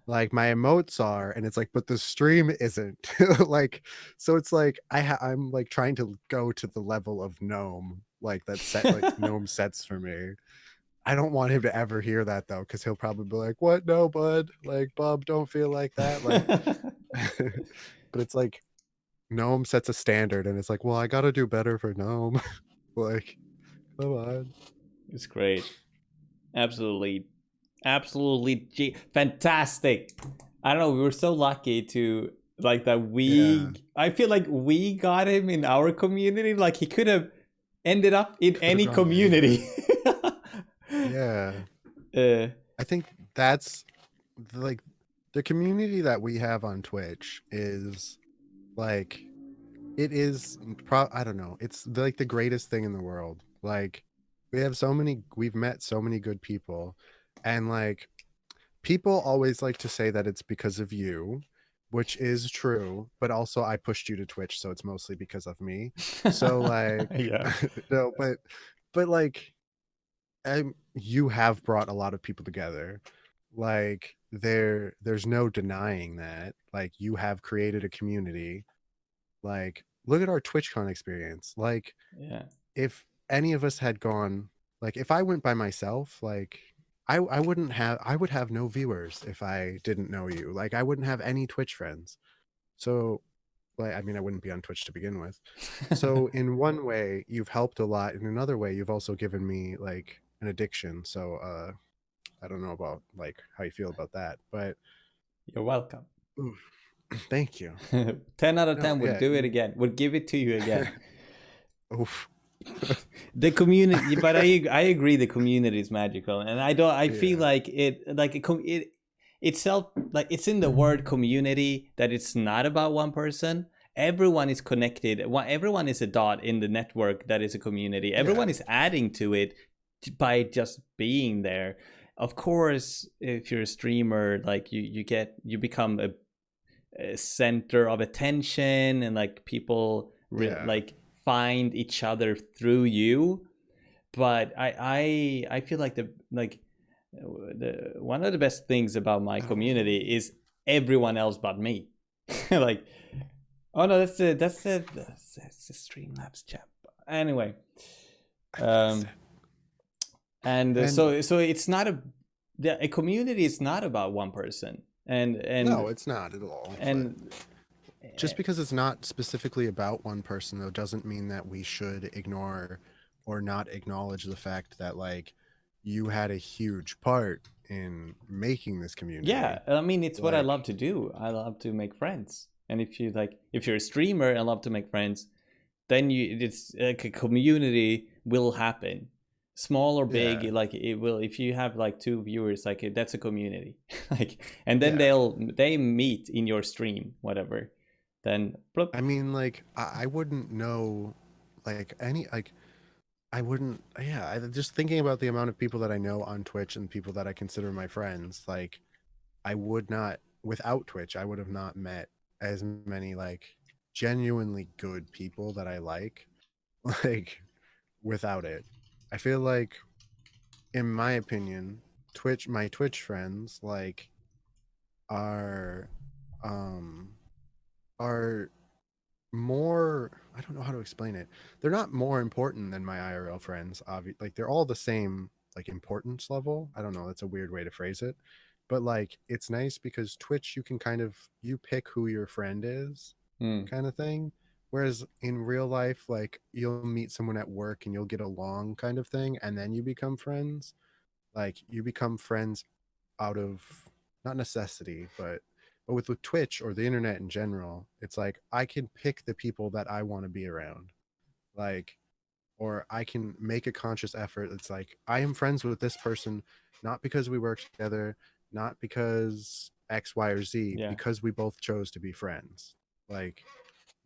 like my emotes are, and it's like, but the stream isn't. Like, so it's like I'm like trying to go to the level of Gnome, like that set like Gnome sets for me. I don't want him to ever hear that though, because he'll probably be like, "What? No, bud. Like, Bub, don't feel like that." Like, but it's like Gnome sets a standard, and it's like, well, I gotta do better for Gnome. Like, come on. It's great. Absolutely. Absolutely fantastic. I don't know, we were so lucky to like that Yeah, I feel like we got him in our community. Like he could have ended up in could have any gone anywhere. community. Yeah, uh, I think that's like the community that we have on Twitch is like it is I don't know, it's like the greatest thing in the world. Like we've met so many good people, and like people always like to say that it's because of you, which is true, but also I pushed you to Twitch, so it's mostly because of me. So like yeah. no, but like you have brought a lot of people together. Like there's no denying that. Like you have created a community. Like look at our TwitchCon experience. Like Yeah. if any of us had gone, like if I went by myself, like I wouldn't have, I would have no viewers if I didn't know you. Like I wouldn't have any Twitch friends. So like I mean I wouldn't be on Twitch to begin with. So in one way you've helped a lot. In another way you've also given me like an addiction. So I don't know about like how you feel about that, but You're welcome. oof, thank you. 10 out of No, 10 would yeah, do it you again. Would give it to you again. oof. The community, but I agree the community is magical, and I feel Yeah. like it itself, like it's in the word community that it's not about one person. Everyone is connected. Everyone is a dot in the network that is a community. Yeah. Everyone is adding to it by just being there. Of course, if you're a streamer, like you become a center of attention, and like people Yeah. like find each other through you. But I feel like the one of the best things about my Oh. community is everyone else but me. Like, oh no, that's the Streamlabs chat. Anyway, um, and so it's not a community is not about one person, and no, it's not at all. And just because it's not specifically about one person, though, doesn't mean that we should ignore or not acknowledge the fact that, like, you had a huge part in making this community. Yeah, I mean, it's what I love to do. I love to make friends. And if you're a streamer and love to make friends, then it's like a community will happen, small or big. Yeah. Like it will. If you have like 2 viewers, like that's a community. Like, and then Yeah. they meet in your stream, whatever. Then bloop. I mean, like, I wouldn't know, like, I wouldn't, yeah, just thinking about the amount of people that I know on Twitch and people that I consider my friends, like, I would not, without Twitch, I would have not met as many, like, genuinely good people that I like, without it. I feel like, in my opinion, my Twitch friends, like, are, um, are more, I don't know how to explain it. They're not more important than my IRL friends. Like, they're all the same, like, importance level. I don't know, that's a weird way to phrase it. But, like, it's nice because Twitch, you can kind of, you pick who your friend is, kind of thing. Whereas in real life, like, you'll meet someone at work and you'll get along, kind of thing, and then you become friends. Like, you become friends out of, not necessity, but with Twitch or the internet in general, it's like I can pick the people that I want to be around. Like, or I can make a conscious effort. It's like I am friends with this person not because we work together, not because X, Y, or Z, because we both chose to be friends. Like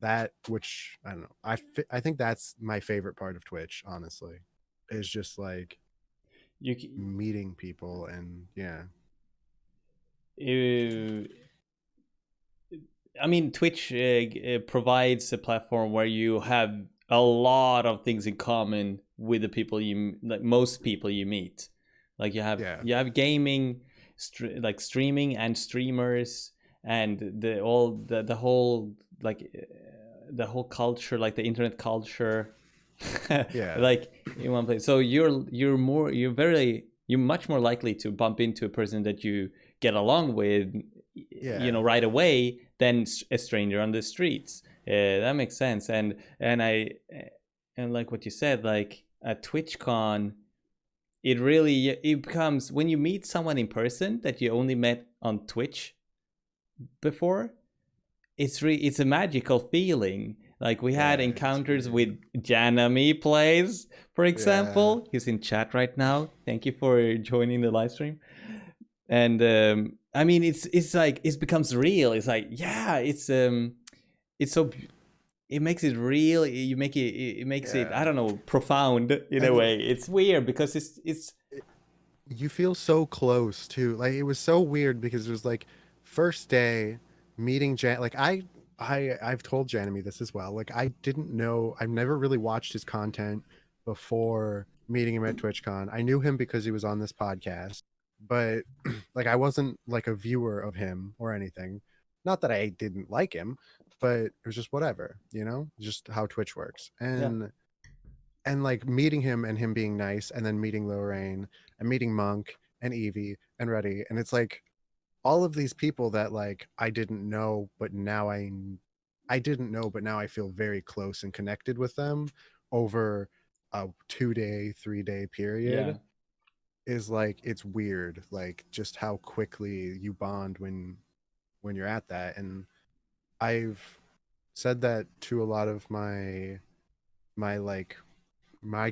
that, which I don't know. I think that's my favorite part of Twitch, honestly, is just like meeting people. And yeah, I mean, Twitch provides a platform where you have a lot of things in common with the people like most people you meet. Like you have gaming, like streaming and streamers, and the whole like the whole culture, like the internet culture. yeah, like in one place. So you're much more likely to bump into a person that you get along with, right away than a stranger on the streets. That makes sense. And like what you said, like at TwitchCon, it becomes when you meet someone in person that you only met on Twitch before. It's a magical feeling. Like we had encounters with Janami Plays, for example. He's in chat right now. Thank you for joining the live stream. And I mean, it's like it becomes real. It's like it's so it makes it real. You make it makes it, I don't know, profound in a way. It's weird because it's you feel so close too. Like it was so weird because it was like first day meeting like I've told Janemy this as well. Like I didn't know, I've never really watched his content before meeting him at TwitchCon. I knew him because he was on this podcast, but like I wasn't like a viewer of him or anything. Not that I didn't like him, but it was just whatever, just how Twitch works. And like meeting him and him being nice, and then meeting Lorraine and meeting Monk and Evie and Reddy, and it's like all of these people that like I didn't know, but now I didn't know, but now I feel very close and connected with them over a 2-day, 3-day period. Is like, it's weird, like just how quickly you bond when you're at that. And I've said that to a lot of my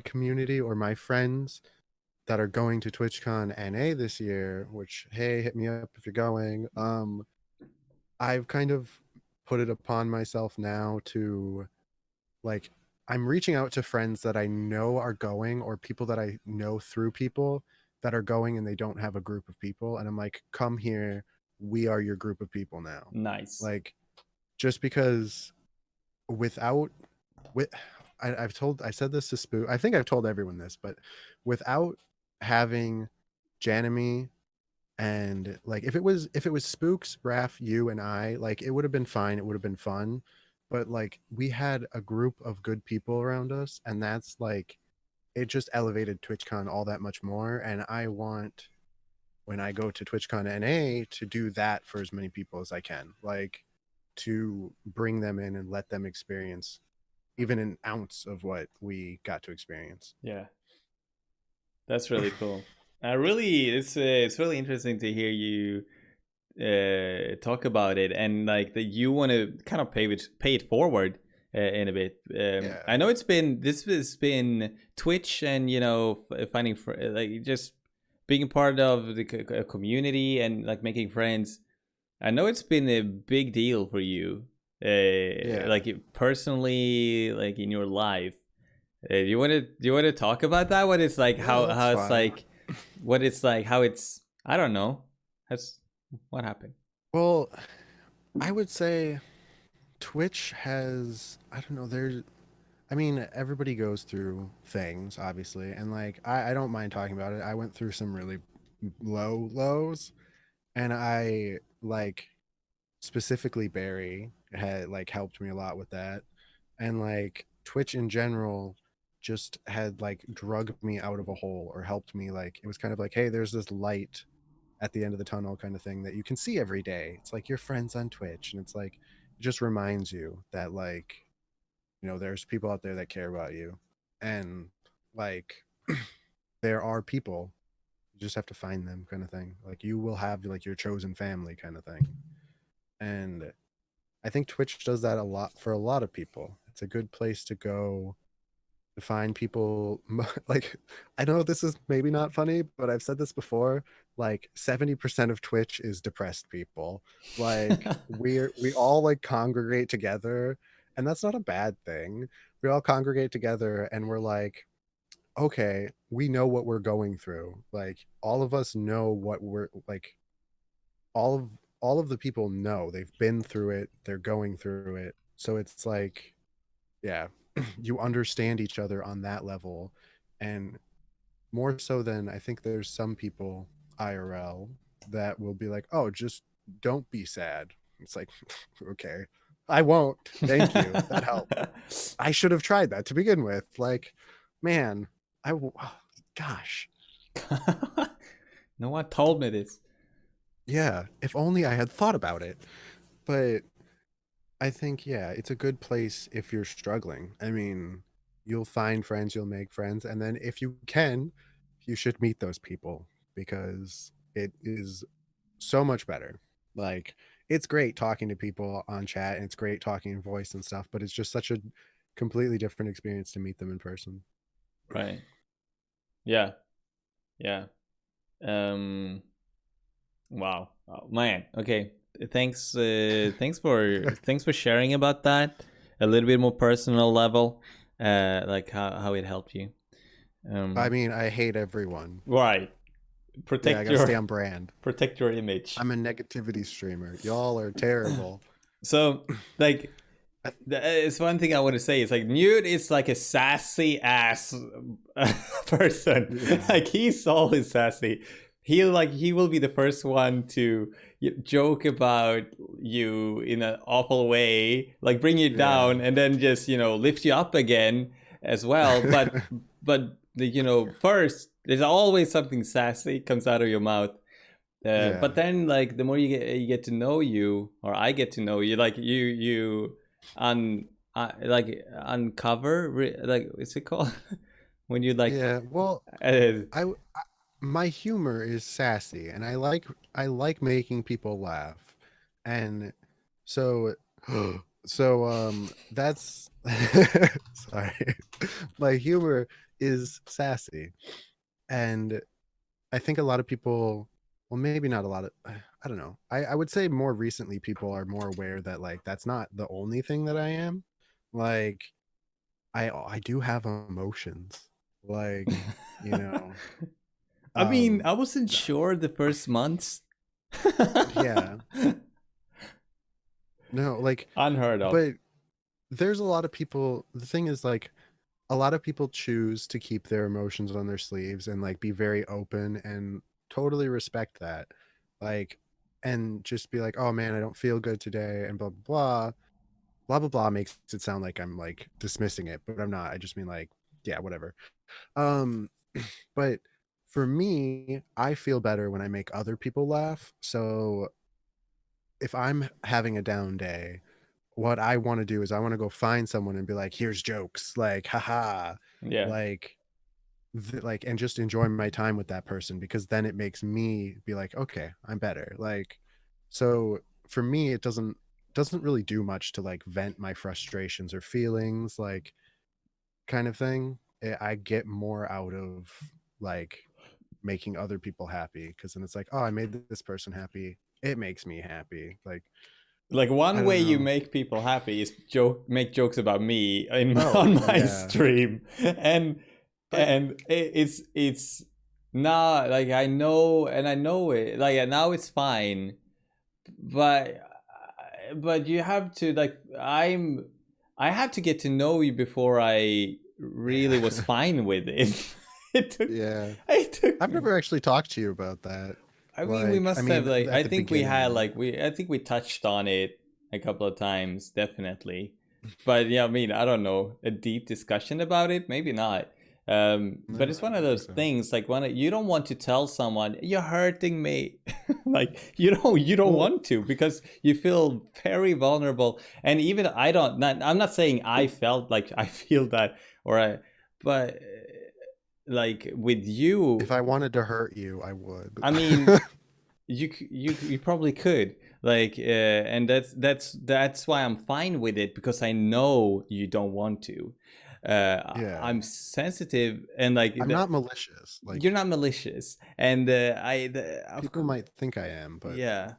community or my friends that are going to TwitchCon NA this year, which, hey, hit me up if you're going. I've kind of put it upon myself now to like, I'm reaching out to friends that I know are going, or people that I know through people that are going and they don't have a group of people. And I'm like, come here. We are your group of people now. Nice. Like, just because I said this to Spoo. I think I've told everyone this, but without having Janemy And like if it was Spooks, Raph, you and I, like it would have been fine, it would have been fun. But like we had a group of good people around us, and that's like it just elevated TwitchCon all that much more. And I want, when I go to TwitchCon NA, to do that for as many people as I can, like to bring them in and let them experience even an ounce of what we got to experience. Yeah, that's really cool. It's really interesting to hear you talk about it, and like that you want to kind of pay it forward in a bit. Yeah. I know this has been Twitch, and finding for like just being a part of the community and like making friends. I know it's been a big deal for you, like personally, like in your life. Do you want to talk about that? What it's like, Yeah, how it's fine. like, what it's like, how it's, I don't know, that's what happened. Well, I would say Twitch has, I don't know, I mean, everybody goes through things, obviously, and like I don't mind talking about it. I went through some really low lows, and I like specifically Barry had like helped me a lot with that, and like Twitch in general just had like drugged me out of a hole or helped me. Like it was kind of like, hey, there's this light at the end of the tunnel kind of thing that you can see every day. It's like your friends on Twitch, and it's like it just reminds you that like there's people out there that care about you, and like there are people, you just have to find them kind of thing. Like you will have like your chosen family kind of thing. And I think Twitch does that a lot for a lot of people. It's a good place to go to find people. Like I know this is maybe not funny, but I've said this before, like 70% of Twitch is depressed people. Like we all like congregate together, and that's not a bad thing. We all congregate together and we're like, okay, we know what we're going through. Like all of us know what we're like, all of the people know they've been through it, they're going through it. So it's like, yeah, you understand each other on that level. And more so than I think there's some people IRL that will be like, oh, just don't be sad. It's like, okay, I won't. Thank you. That helped. I should have tried that to begin with. Like, man, gosh. No one told me this. Yeah, if only I had thought about it. But I think, yeah, it's a good place if you're struggling. I mean, you'll find friends, you'll make friends. And then if you can, you should meet those people because it is so much better. Like, it's great talking to people on chat and it's great talking in voice and stuff, but it's just such a completely different experience to meet them in person. Right. Yeah. Yeah. Um. Wow. Oh, man. Okay. Thanks. Thanks for sharing about that. A little bit more personal level. Like how it helped you. I mean, I hate everyone. Right. Yeah, I Protect gotta stay your on brand. protect your image. I'm a negativity streamer. Y'all are terrible. So like it's one thing I want to say. It's like Newt is like a sassy ass person. Yeah. Like he's always sassy. He will be the first one to joke about you in an awful way, like bring you down, Yeah. and then just lift you up again as well. But first there's always something sassy comes out of your mouth. Yeah. But then, like, the more you get to know you, or I get to know you, like you like uncover, like what's it called when you like? Yeah. Well, Uh, my humor is sassy, and I like making people laugh, and so that's sorry. My humor is sassy, and I think a lot of people, well, maybe not a lot of, I don't know. I would say more recently people are more aware that like that's not the only thing that I am. Like I do have emotions. Like, you know, I mean, um I wasn't sure the first months. yeah. No, like, Unheard of. but there's a lot of people, the thing is like a lot of people choose to keep their emotions on their sleeves and like be very open and totally respect that. like, and just be like, oh man, I don't feel good today, and blah blah blah. Blah blah blah makes it sound like I'm like dismissing it, but I'm not. I just mean like, yeah, whatever. Um, but for me, I feel better when I make other people laugh. So if I'm having a down day, what I want to do is I want to go find someone and be like, here's jokes, like, haha, Yeah. like, like, and just enjoy my time with that person, because then it makes me be like, okay, I'm better. Like, so for me, it doesn't really do much to like vent my frustrations or feelings, like, kind of thing. I get more out of like making other people happy, because then it's like, oh, I made this person happy, it makes me happy. Like I one don't way you know. make people happy is make jokes about me Oh on my yeah, stream, but and it's not like I know it, like now it's fine, but you have to like I had to get to know you before I really yeah. was fine with it. it took Yeah, it took I've me. never actually talked to you about that. I mean, we Like, I must have mean, like at I the think we had beginning. like I think we touched on it a couple of times, definitely. But yeah, I mean, I don't know, a deep discussion about it, maybe not. But No, it's I one of don't think those so. things like when you don't want to tell someone you're hurting me, like you don't Well, want to because you feel very vulnerable. And even I don't. Not, I'm not saying I felt like I feel that or but like with if you, I wanted to hurt you, I would. I mean you probably could like and that's why I'm fine with it because I know you don't want to Yeah, I'm sensitive and like I'm not malicious. you're Like, not malicious and of people might think I am, but yeah.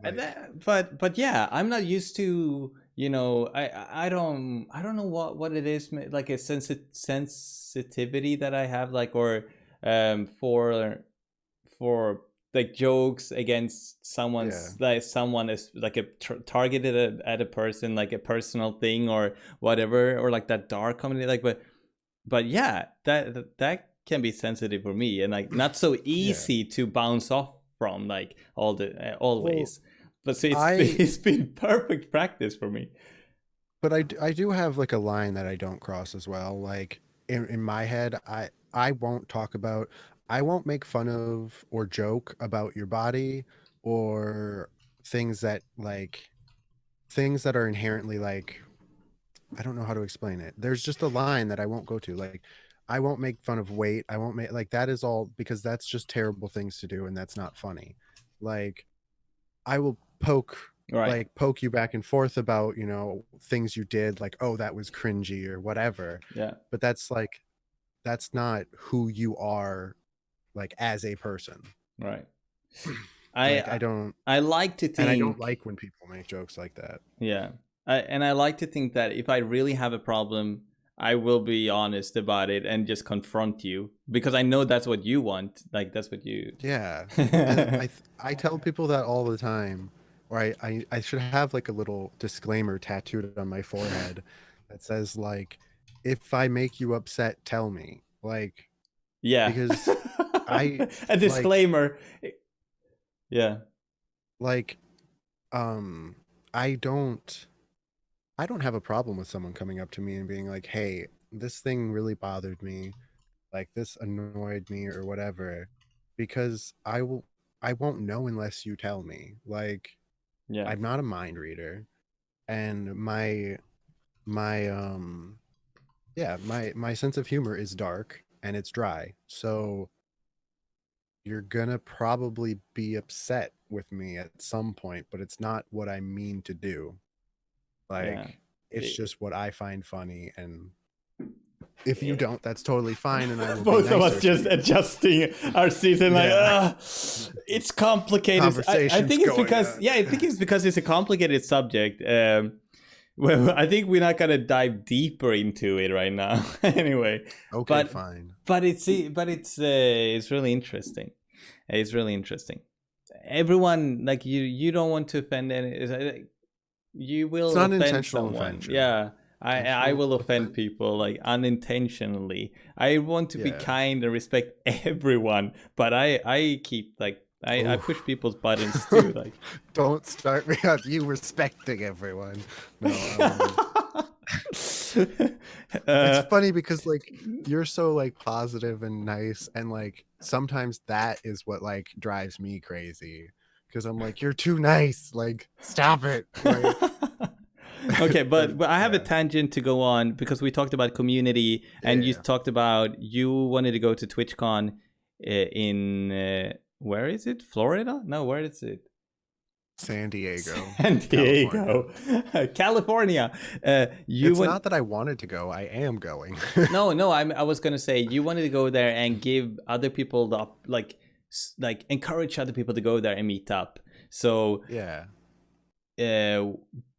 And like, but yeah, I'm not used to, you know, I don't know what it is, like a sensitivity that I have, like, or for like jokes against yeah, someone is like a targeted at a person, like a personal thing or whatever, or like that dark comedy, like, but yeah, that can be sensitive for me and like not so yeah. easy to bounce off from, like all the Well, always. But so I, it's been perfect practice for me. but I do have like a line that I don't cross as well. Like, in my head, I won't talk about, I won't make fun of or joke about your body, or things that like, things that are inherently like, I don't know how to explain it. There's just a line that I won't go to. Like, I won't make fun of weight. I won't make, like, that is all, because that's just terrible things to do and that's not funny. Like, I will Right. poke you back and forth about, things you did, like, oh, that was cringy or whatever. Yeah. But that's like, that's not who you are, like, as a person. Right. Like, I I like to I don't think, like when people make jokes like that. yeah. And I like to think that if I really have a problem, I will be honest about it and just confront you because I know that's what you want. Like that's what you. Yeah. And I tell people that all the time, or I should have like a little disclaimer tattooed on my forehead that says like, if I make you upset, tell me. Like, Yeah. because I A like disclaimer. Yeah. like um I don't I don't have a problem with someone coming up to me and being like, "Hey, this thing really bothered me. Like, this annoyed me or whatever," because I won't know unless you tell me. Like, Yeah. I'm not a mind reader, and my yeah, my sense of humor is dark and it's dry. So you're gonna probably be upset with me at some point, but it's not what I mean to do. Yeah. Like, it's It, just what I find funny, and if you don't, that's totally fine, and I will be both of us nicer to just you. adjusting our seats and like, Yeah. it's complicated. I Conversations think it's going because, on. yeah, I think it's because it's a complicated subject. Well, I think we're not gonna dive deeper into it right now. Anyway, Okay, but fine. it's really interesting. It's really interesting. Everyone, like you don't want to offend any. You It's will not offend intentional someone. offension. Yeah. I Intentional will offend offense. people like unintentionally. I want to be Yeah. kind and respect everyone, but I keep like I push people's buttons too. Like, don't start me on you respecting everyone. No. It's funny because like you're so like positive and nice, and like sometimes that is what like drives me crazy because I'm like, you're too nice, like stop it. Like, okay, but I have a tangent to go on because we talked about community, and you talked about you wanted to go to TwitchCon in where is it? Florida? No, where is it? San Diego. San Diego. California. It's not that I wanted to go. I am going. No. I was gonna say you wanted to go there and give other people the like encourage other people to go there and meet up. So yeah.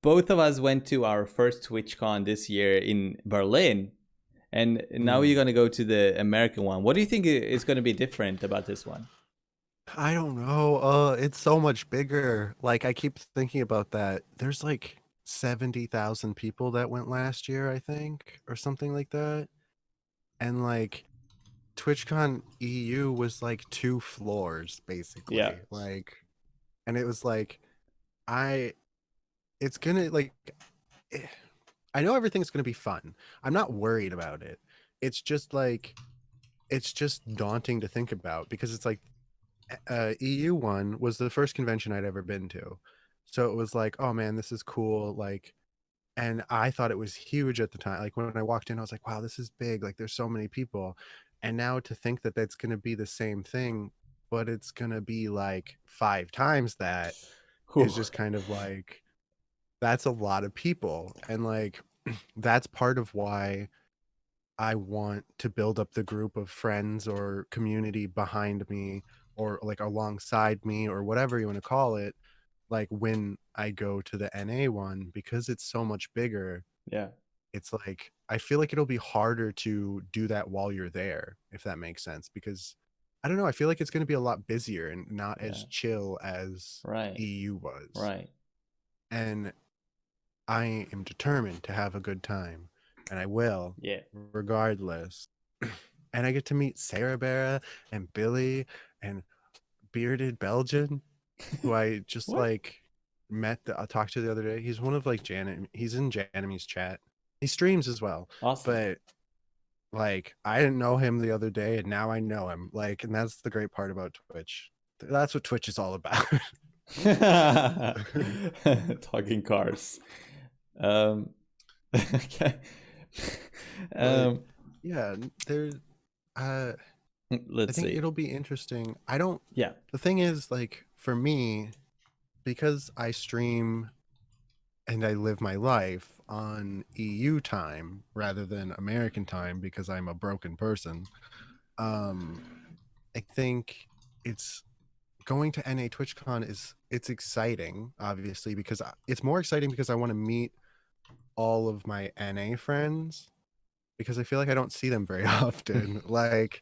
Both of us went to our first TwitchCon this year in Berlin, and now you're gonna go to the American one. What do you think is gonna be different about this one? I don't know. It's so much bigger. Like I keep thinking about that. There's like 70,000 people that went last year, I think, or something like that. And like TwitchCon EU was like 2 floors basically. Yeah. Like, and it was like, it's gonna like, I know everything's gonna be fun. I'm not worried about it. It's just like, it's just daunting to think about because it's like, EU one was the first convention I'd ever been to. So it was like, oh man, this is cool. Like, and I thought it was huge at the time. Like when I walked in, I was like, wow, this is big. Like there's so many people. And now to think that that's going to be the same thing, but it's going to be like 5 times that is just kind of like, that's a lot of people. And like, that's part of why I want to build up the group of friends or community behind me or like alongside me or whatever you want to call it, like when I go to the NA one, because it's so much bigger. Yeah. It's like, I feel like it'll be harder to do that while you're there, if that makes sense, because I don't know, I feel like it's going to be a lot busier and not as chill as EU was. Right. And I am determined to have a good time, and I will, regardless. And I get to meet Sarah Barra and Billy and Bearded Belgian, who I just like met, I talked to the other day. He's one of like Janet. He's in Janimy's chat. He streams as well. Awesome. But like, I didn't know him the other day, and now I know him. Like, and that's the great part about Twitch. That's what Twitch is all about. Talking cars. Okay. Yeah, there's let's see. It'll be interesting. I don't. Yeah. The thing is, like, for me, because I stream and I live my life on EU time rather than American time because I'm a broken person, I think it's going to NA TwitchCon it's exciting, obviously, because it's more exciting because I want to meet all of my NA friends because I feel like I don't see them very often. Like,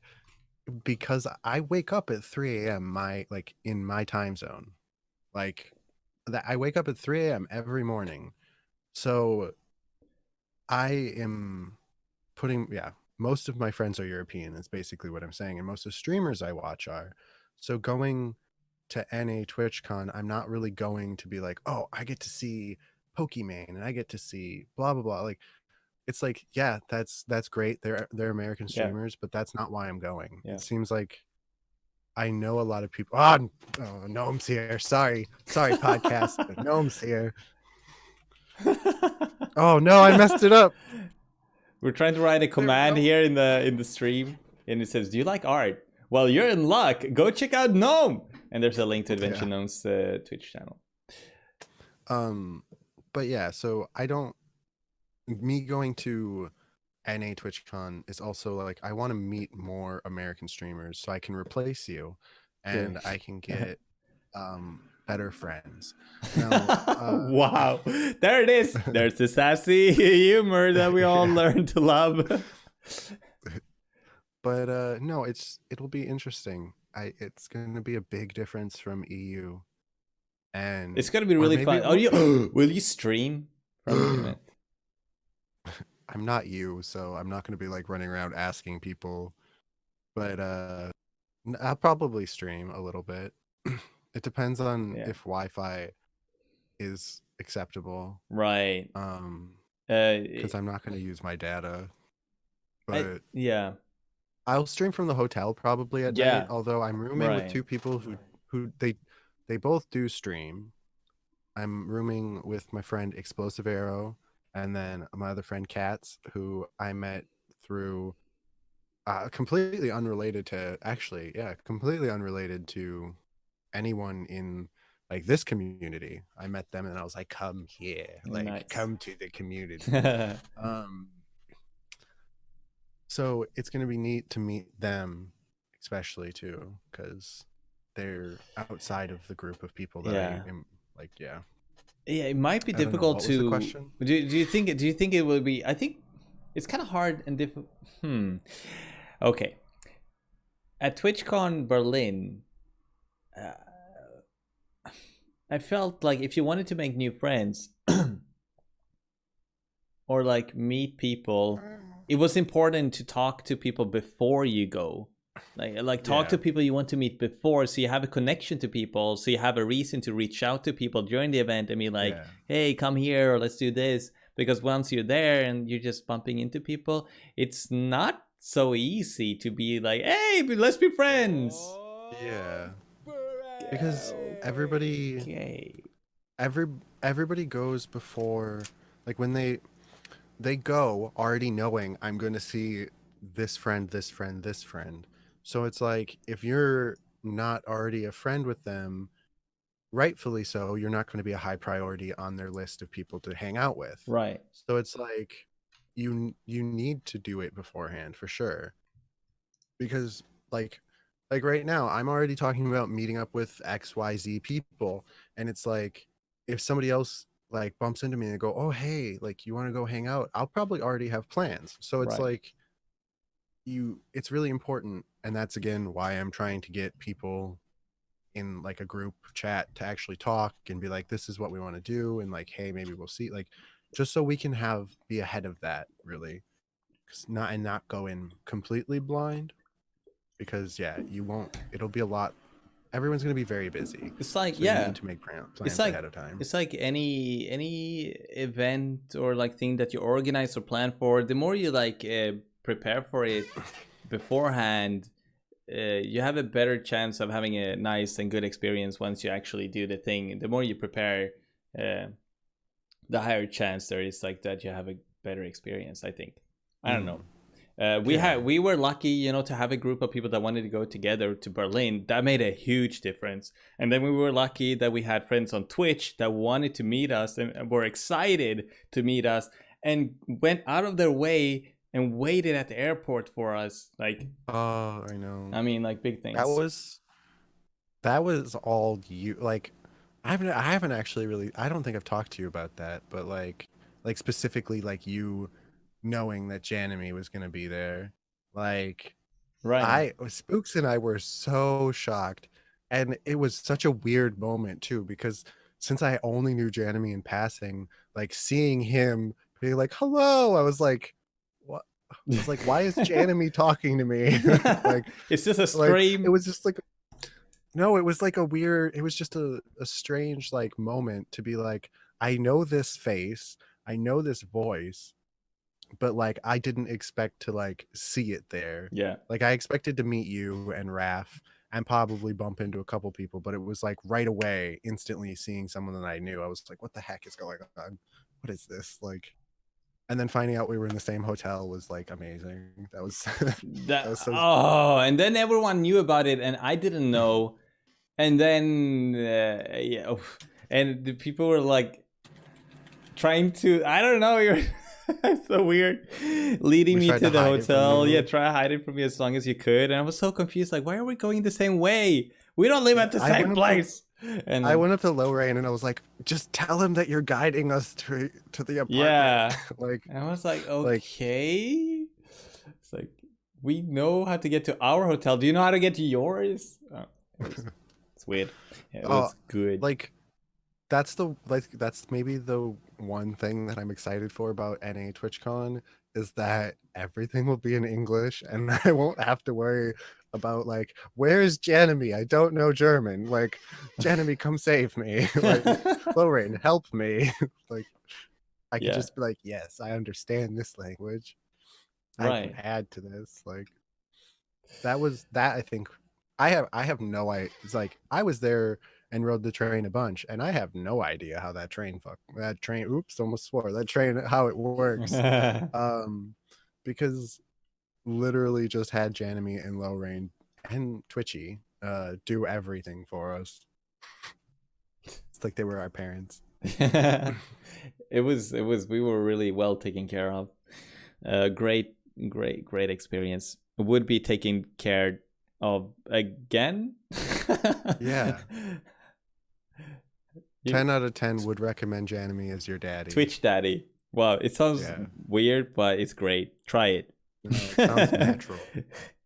because I wake up at 3 a.m. in my time zone. Like, that I wake up at 3 a.m. every morning. So I am most of my friends are European. That's basically what I'm saying. And most of the streamers I watch are. So going to NA TwitchCon, I'm not really going to be like, oh, I get to see Pokimane and I get to see blah, blah, blah. Like, it's like, yeah, that's great. They're American streamers, but that's not why I'm going. It seems like I know a lot of people. Gnome's here. Sorry, podcast, but Gnome's here. Oh no, I messed it up. We're trying to write a command here in the stream, and it says, "Do you like art? Well, you're in luck. Go check out Gnome." And there's a link to Adventure Gnome's Twitch channel. But yeah, so me going to NA TwitchCon is also like, I want to meet more American streamers so I can replace you and I can get better friends. Now, wow, there it is. There's the sassy humor that we all learn to love. But no, it'll be interesting. It's going to be a big difference from EU, and it's going to be really fun. Will you stream from the event? I'm not you, so I'm not going to be like running around asking people, but I'll probably stream a little bit. It depends on Yeah. if Wi-Fi is acceptable. Right. Because I'm not going to use my data, I but yeah. I'll stream from the hotel probably at night. Yeah. Although I'm rooming with Right. two people who they both do stream. I'm rooming with my friend Explosive Arrow, and then my other friend Katz, who I met through completely unrelated to completely unrelated to anyone in like this community. I met them and I was like, come here, like Nice. come to the community. um so it's gonna be neat to meet them, especially too, because they're outside of the group of people that I Yeah. am like, yeah. Yeah, it might be I don't know. difficult What was the to question? do you think it will be I think it's kind of hard and difficult. Okay. At TwitchCon Berlin, uh, I felt like if you wanted to make new friends or like meet people, it was important to talk to people before you go. Like talk to people you want to meet before, so you have a connection to people, so you have a reason to reach out to people during the event and be like, hey, come here or let's do this. Because once you're there and you're just bumping into people, it's not so easy to be like, hey, let's be friends. Yeah, because everybody Okay. everybody goes before, like when they go already knowing I'm going to see this friend, this friend, this friend. So it's like if you're not already a friend with them, rightfully so, you're not going to be a high priority on their list of people to hang out with. Right. So it's like you need to do it beforehand for sure. Because like right now, I'm already talking about meeting up with XYZ people, and it's like if somebody else like bumps into me and go, "Oh, hey, like you want to go hang out?" I'll probably already have plans. So it's Right. like it's really important, and that's again why I'm trying to get people in like a group chat to actually talk and be like, this is what we want to do, and like, hey, maybe we'll see, like just so we can be ahead of that, really. Not go in completely blind, because you won't, it'll be a lot, everyone's going to be very busy. It's like, so you yeah, need to make plans ahead of time. it's like any event or like thing that you organize or plan for, the more you like prepare for it beforehand, you have a better chance of having a nice and good experience once you actually do the thing. The more you prepare, the higher chance there is like that you have a better experience, I think. I don't know. We were lucky, you know, to have a group of people that wanted to go together to Berlin. That made a huge difference. And then we were lucky that we had friends on Twitch that wanted to meet us and were excited to meet us and went out of their way and waited at the airport for us. Like, oh, I know. I mean, like big things. That was all you, like I haven't actually really, I don't think I've talked to you about that, but like specifically like you knowing that Janemy was going to be there. Like Right. Spooks and I were so shocked, and it was such a weird moment too, because since I only knew Janemy in passing, like seeing him being like, hello, I was like, what? I was like, why is Janemy talking to me? Like, it's just a like stream. it was just like, no, it was like a weird, it was just a strange like moment to be like, I know this face, I know this voice, but like I didn't expect to like see it there. Yeah. Like I expected to meet you and Raph and probably bump into a couple people, but it was like right away, instantly seeing someone that I knew. I was like, what the heck is going on? What is this? Like, and then finding out we were in the same hotel was like amazing. That was that was so and then everyone knew about it and I didn't know. And then and the people were like trying to, I don't know, you're it's so weird, leading me to the hotel. Yeah, try to hide it from me as long as you could. And I was so confused, like, why are we going the same way? We don't live at the same place. And I went up to Lorraine and I was like, just tell him that you're guiding us to the apartment. Yeah. Like, I was like, okay. It's like, we know how to get to our hotel. Do you know how to get to yours? Oh, it's weird. Yeah, it was good. Like, that's maybe the one thing that I'm excited for about NA TwitchCon, is that everything will be in English and I won't have to worry about like, where's Janemy? I don't know German. Like, Janemy, come save me. Like, Lorraine, help me. Like, I could just be like, yes, I understand this language. I can add to this. Like, that I think I have no idea. It's like I was there and rode the train a bunch, and I have no idea how that train oops, almost swore, that train, how it works. Because literally just had Janemy and Lorraine and Twitchy do everything for us. It's like they were our parents. It was we were really well taken care of. Great experience. Would be taken care of again. Yeah. 10 out of 10 would recommend Janemy as your daddy. Twitch daddy. Wow, it sounds weird, but it's great. Try it. No, it sounds natural.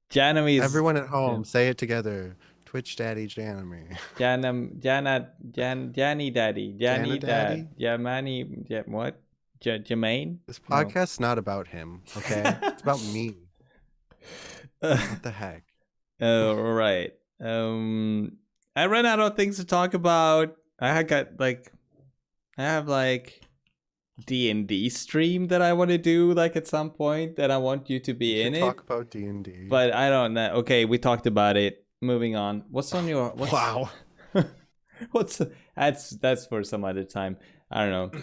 Janemy. Everyone at home, say it together. Twitch daddy Janemy. Janny daddy. Janny dad. Yamani. What? Jermaine? This podcast's not about him, okay? It's about me. What the heck? All right. I ran out of things to talk about. I have D&D stream that I want to do like at some point that I want you to be in it. Talk about D&D. But I don't know. Okay, we talked about it. Moving on. What's on your wow. That's for some other time. I don't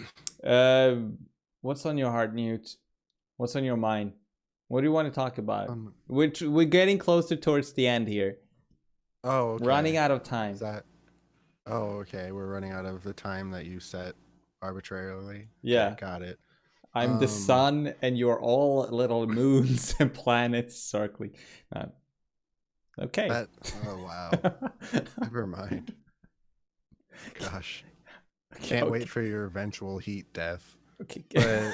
know. What's on your heart, Newt? What's on your mind? What do you want to talk about? We're getting closer towards the end here. Oh, okay. Running out of time. Oh, okay. We're running out of the time that you set arbitrarily. Yeah. Okay, got it. I'm the sun and you're all little moons and planets circling. Okay. Oh, wow. Never mind. Gosh. Can't wait for your eventual heat death. Okay. But,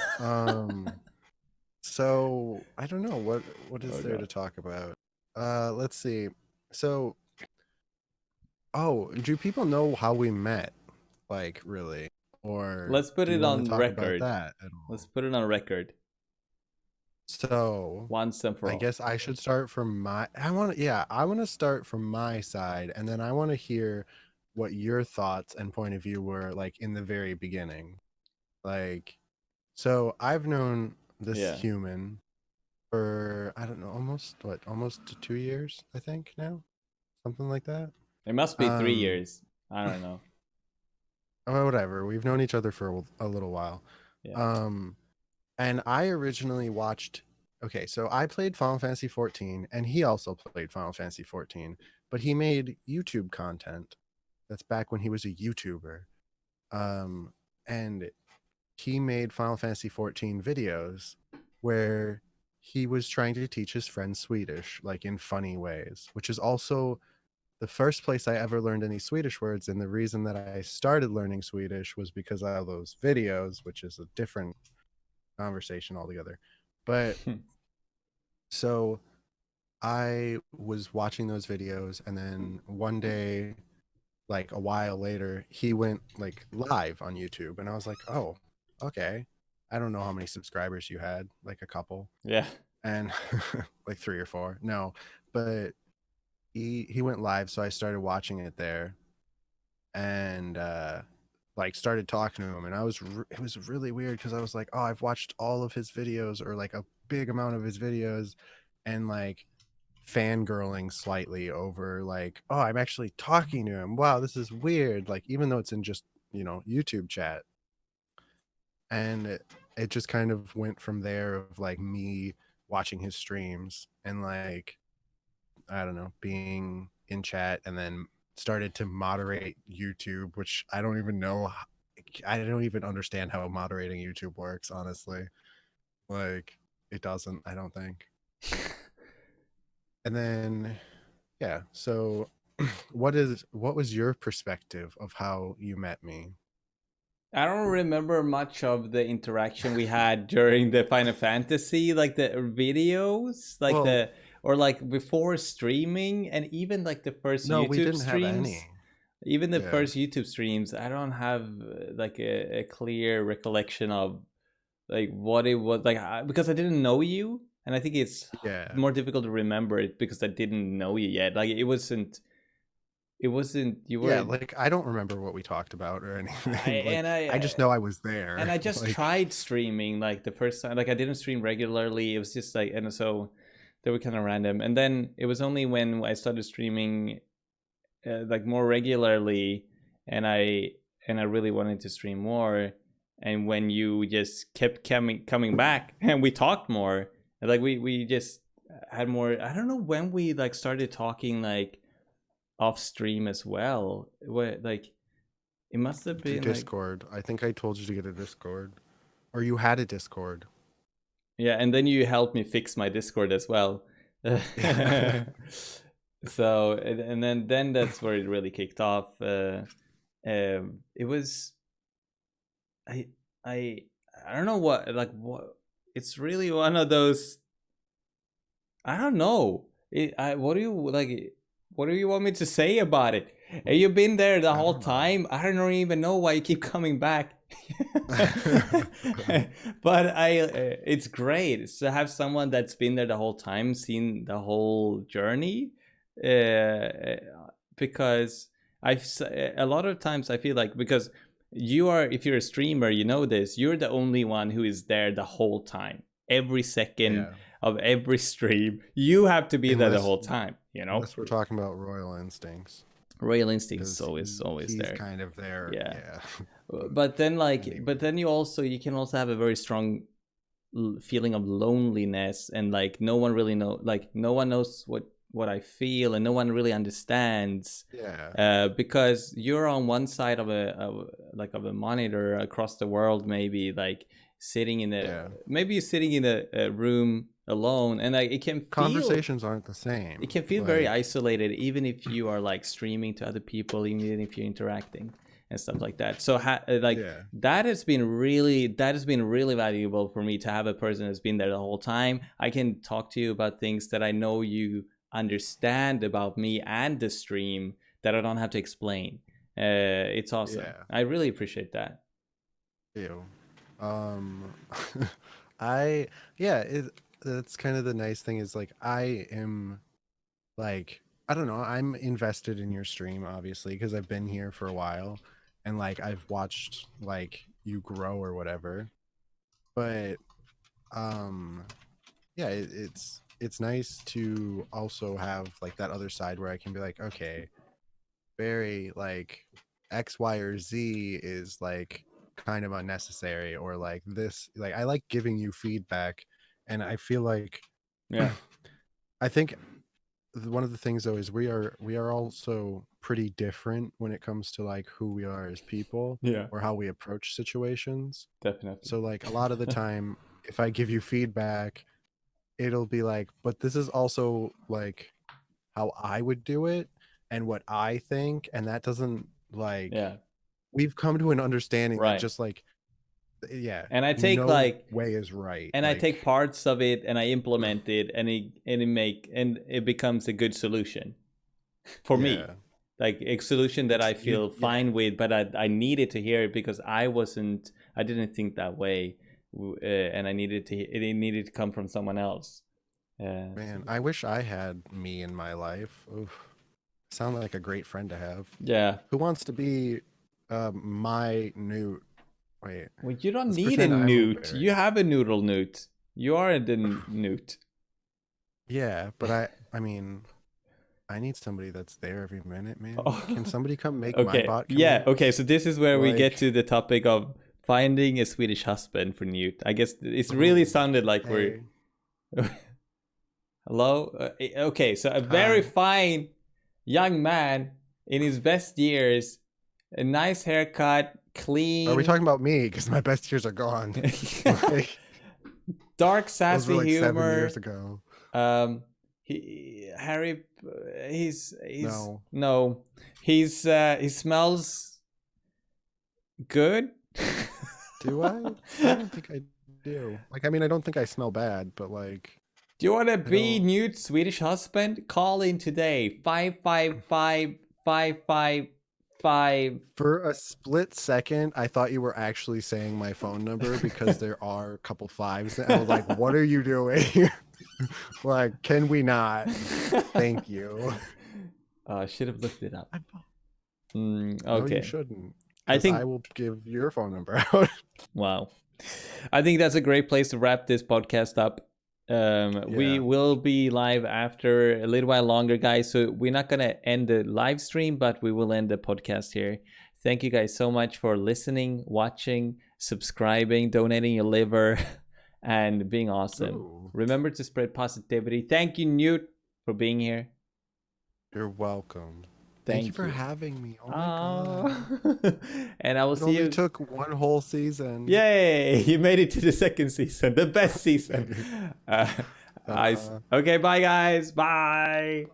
so I don't know what is there to talk about. Let's see. So, do people know how we met? Like, really? Or let's put it on record. Let's put it on record. So once and for all. I guess I should start from I want to start from my side, and then I want to hear what your thoughts and point of view were like in the very beginning. Like, so I've known this human for, I don't know, almost 2 years, I think now, something like that. It must be 3 years. I don't know. Whatever. We've known each other for a little while. Yeah. And I originally watched. Okay, so I played Final Fantasy 14, and he also played Final Fantasy 14, but he made YouTube content. That's back when he was a YouTuber. And he made Final Fantasy 14 videos where he was trying to teach his friends Swedish, like in funny ways, which is also the first place I ever learned any Swedish words. And the reason that I started learning Swedish was because of those videos, which is a different conversation altogether. But so I was watching those videos, and then one day, like a while later, he went like live on YouTube, and I was like, oh, okay. I don't know how many subscribers you had, like a couple. Yeah. And like 3 or 4. No, but he went live, so I started watching it there, and like started talking to him, and it was really weird because I was like, oh, I've watched all of his videos, or like a big amount of his videos, and like fangirling slightly over like, oh, I'm actually talking to him. Wow, this is weird. Like, even though it's in just, YouTube chat. And it just kind of went from there of like me watching his streams and like, I don't know, being in chat, and then started to moderate YouTube, which I don't even know. I don't even understand how moderating YouTube works, honestly. Like, it doesn't, I don't think. And then, yeah. So what was your perspective of how you met me? I don't remember much of the interaction we had during the Final Fantasy, like the videos, like or like before streaming, and even like the first YouTube streams. Even the first YouTube streams, I don't have like a clear recollection of like what it was like, because I didn't know you. and I think it's more difficult to remember it because I didn't know you yet. Like it wasn't you were. Yeah, like I don't remember what we talked about or anything. I just know I was there. And I just tried streaming like the first time. Like I didn't stream regularly. It was just like, and so they were kind of random. And then it was only when I started streaming like more regularly, and I really wanted to stream more. And when you just kept coming back, and we talked more, and like we just had more. I don't know when we like started talking like off stream as well. What like it must have been Discord. I think I told you to get a Discord, or you had a Discord. Yeah, and then you helped me fix my Discord as well. So and then that's where it really kicked off. It was I don't know what it's really one of those. I don't know. What do you like? What do you want me to say about it? Have you been there the whole time? I don't even know why you keep coming back. But it's great to have someone that's been there the whole time, seen the whole journey. Because a lot of times I feel like, because if you're a streamer, you know this, you're the only one who is there the whole time, every second of every stream. You have to be there the whole time, you know. Unless we're talking about Royal Instincts. Royal Instincts is always he's there. Kind of there. Yeah. But then but then you can also have a very strong feeling of loneliness, and like no one really no one knows what I feel, and no one really understands. Because you're on one side of a monitor across the world, maybe like sitting in maybe you're sitting in a room alone, and like it can conversations aren't the same. It can feel very isolated, even if you are like streaming to other people, even if you're interacting and stuff like that. So that has been really valuable for me, to have a person that's been there the whole time. I can talk to you about things that I know you understand about me and the stream, that I don't have to explain. It's awesome. I really appreciate that. That's kind of the nice thing, is like I am like, I don't know, I'm invested in your stream, obviously, because I've been here for a while, and like I've watched like you grow or whatever. But it's nice to also have like that other side where I can be like, okay, Barry, like X, Y, or Z is like kind of unnecessary, or like this, like I like giving you feedback. And I feel like, I think one of the things though is we are also pretty different when it comes to like who we are as people, or how we approach situations. Definitely. So like a lot of the time, if I give you feedback, it'll be like, but this is also like how I would do it and what I think, and that doesn't like. We've come to an understanding that just like. And I take way is right, and I take parts of it and I implement it, and it becomes a good solution for me, like a solution that I feel fine with, but I needed to hear it because I didn't think that way, and it needed to come from someone else. Man, I wish I had me in my life. Oof. Sound like a great friend to have. Who wants to be my new? Wait. Well, you don't need a newt. You have a noodle newt. You are the newt. Yeah, but I mean, I need somebody that's there every minute, man. Can somebody come make my bot? Okay. So this is where we get to the topic of finding a Swedish husband for Newt. I guess it's really sounded like we're. Hello. Okay, so a very fine young man in his best years, a nice haircut. Clean. Are we talking about me? Because my best years are gone. Dark, sassy like humor. 7 years ago. He smells good. Do I? I don't think I do. Like, I mean, I don't think I smell bad, but like. Do you want to be Newt's Swedish husband? Call in today. 555-555. For a split second, I thought you were actually saying my phone number because there are a couple fives. And I was like, what are you doing? Like, can we not? Thank you. I should have looked it up. No, Okay. you shouldn't. I think I will give your phone number out. Wow. I think that's a great place to wrap this podcast up. We will be live after a little while longer, guys. So we're not going to end the live stream, but we will end the podcast here. Thank you guys so much for listening, watching, subscribing, donating your liver, and being awesome. Ooh. Remember to spread positivity. Thank you, Newt, for being here. You're welcome. Thank you for having me. Oh my God. And I will see you. It only took one whole season. Yay! You made it to the second season, the best season. Okay, bye guys. Bye.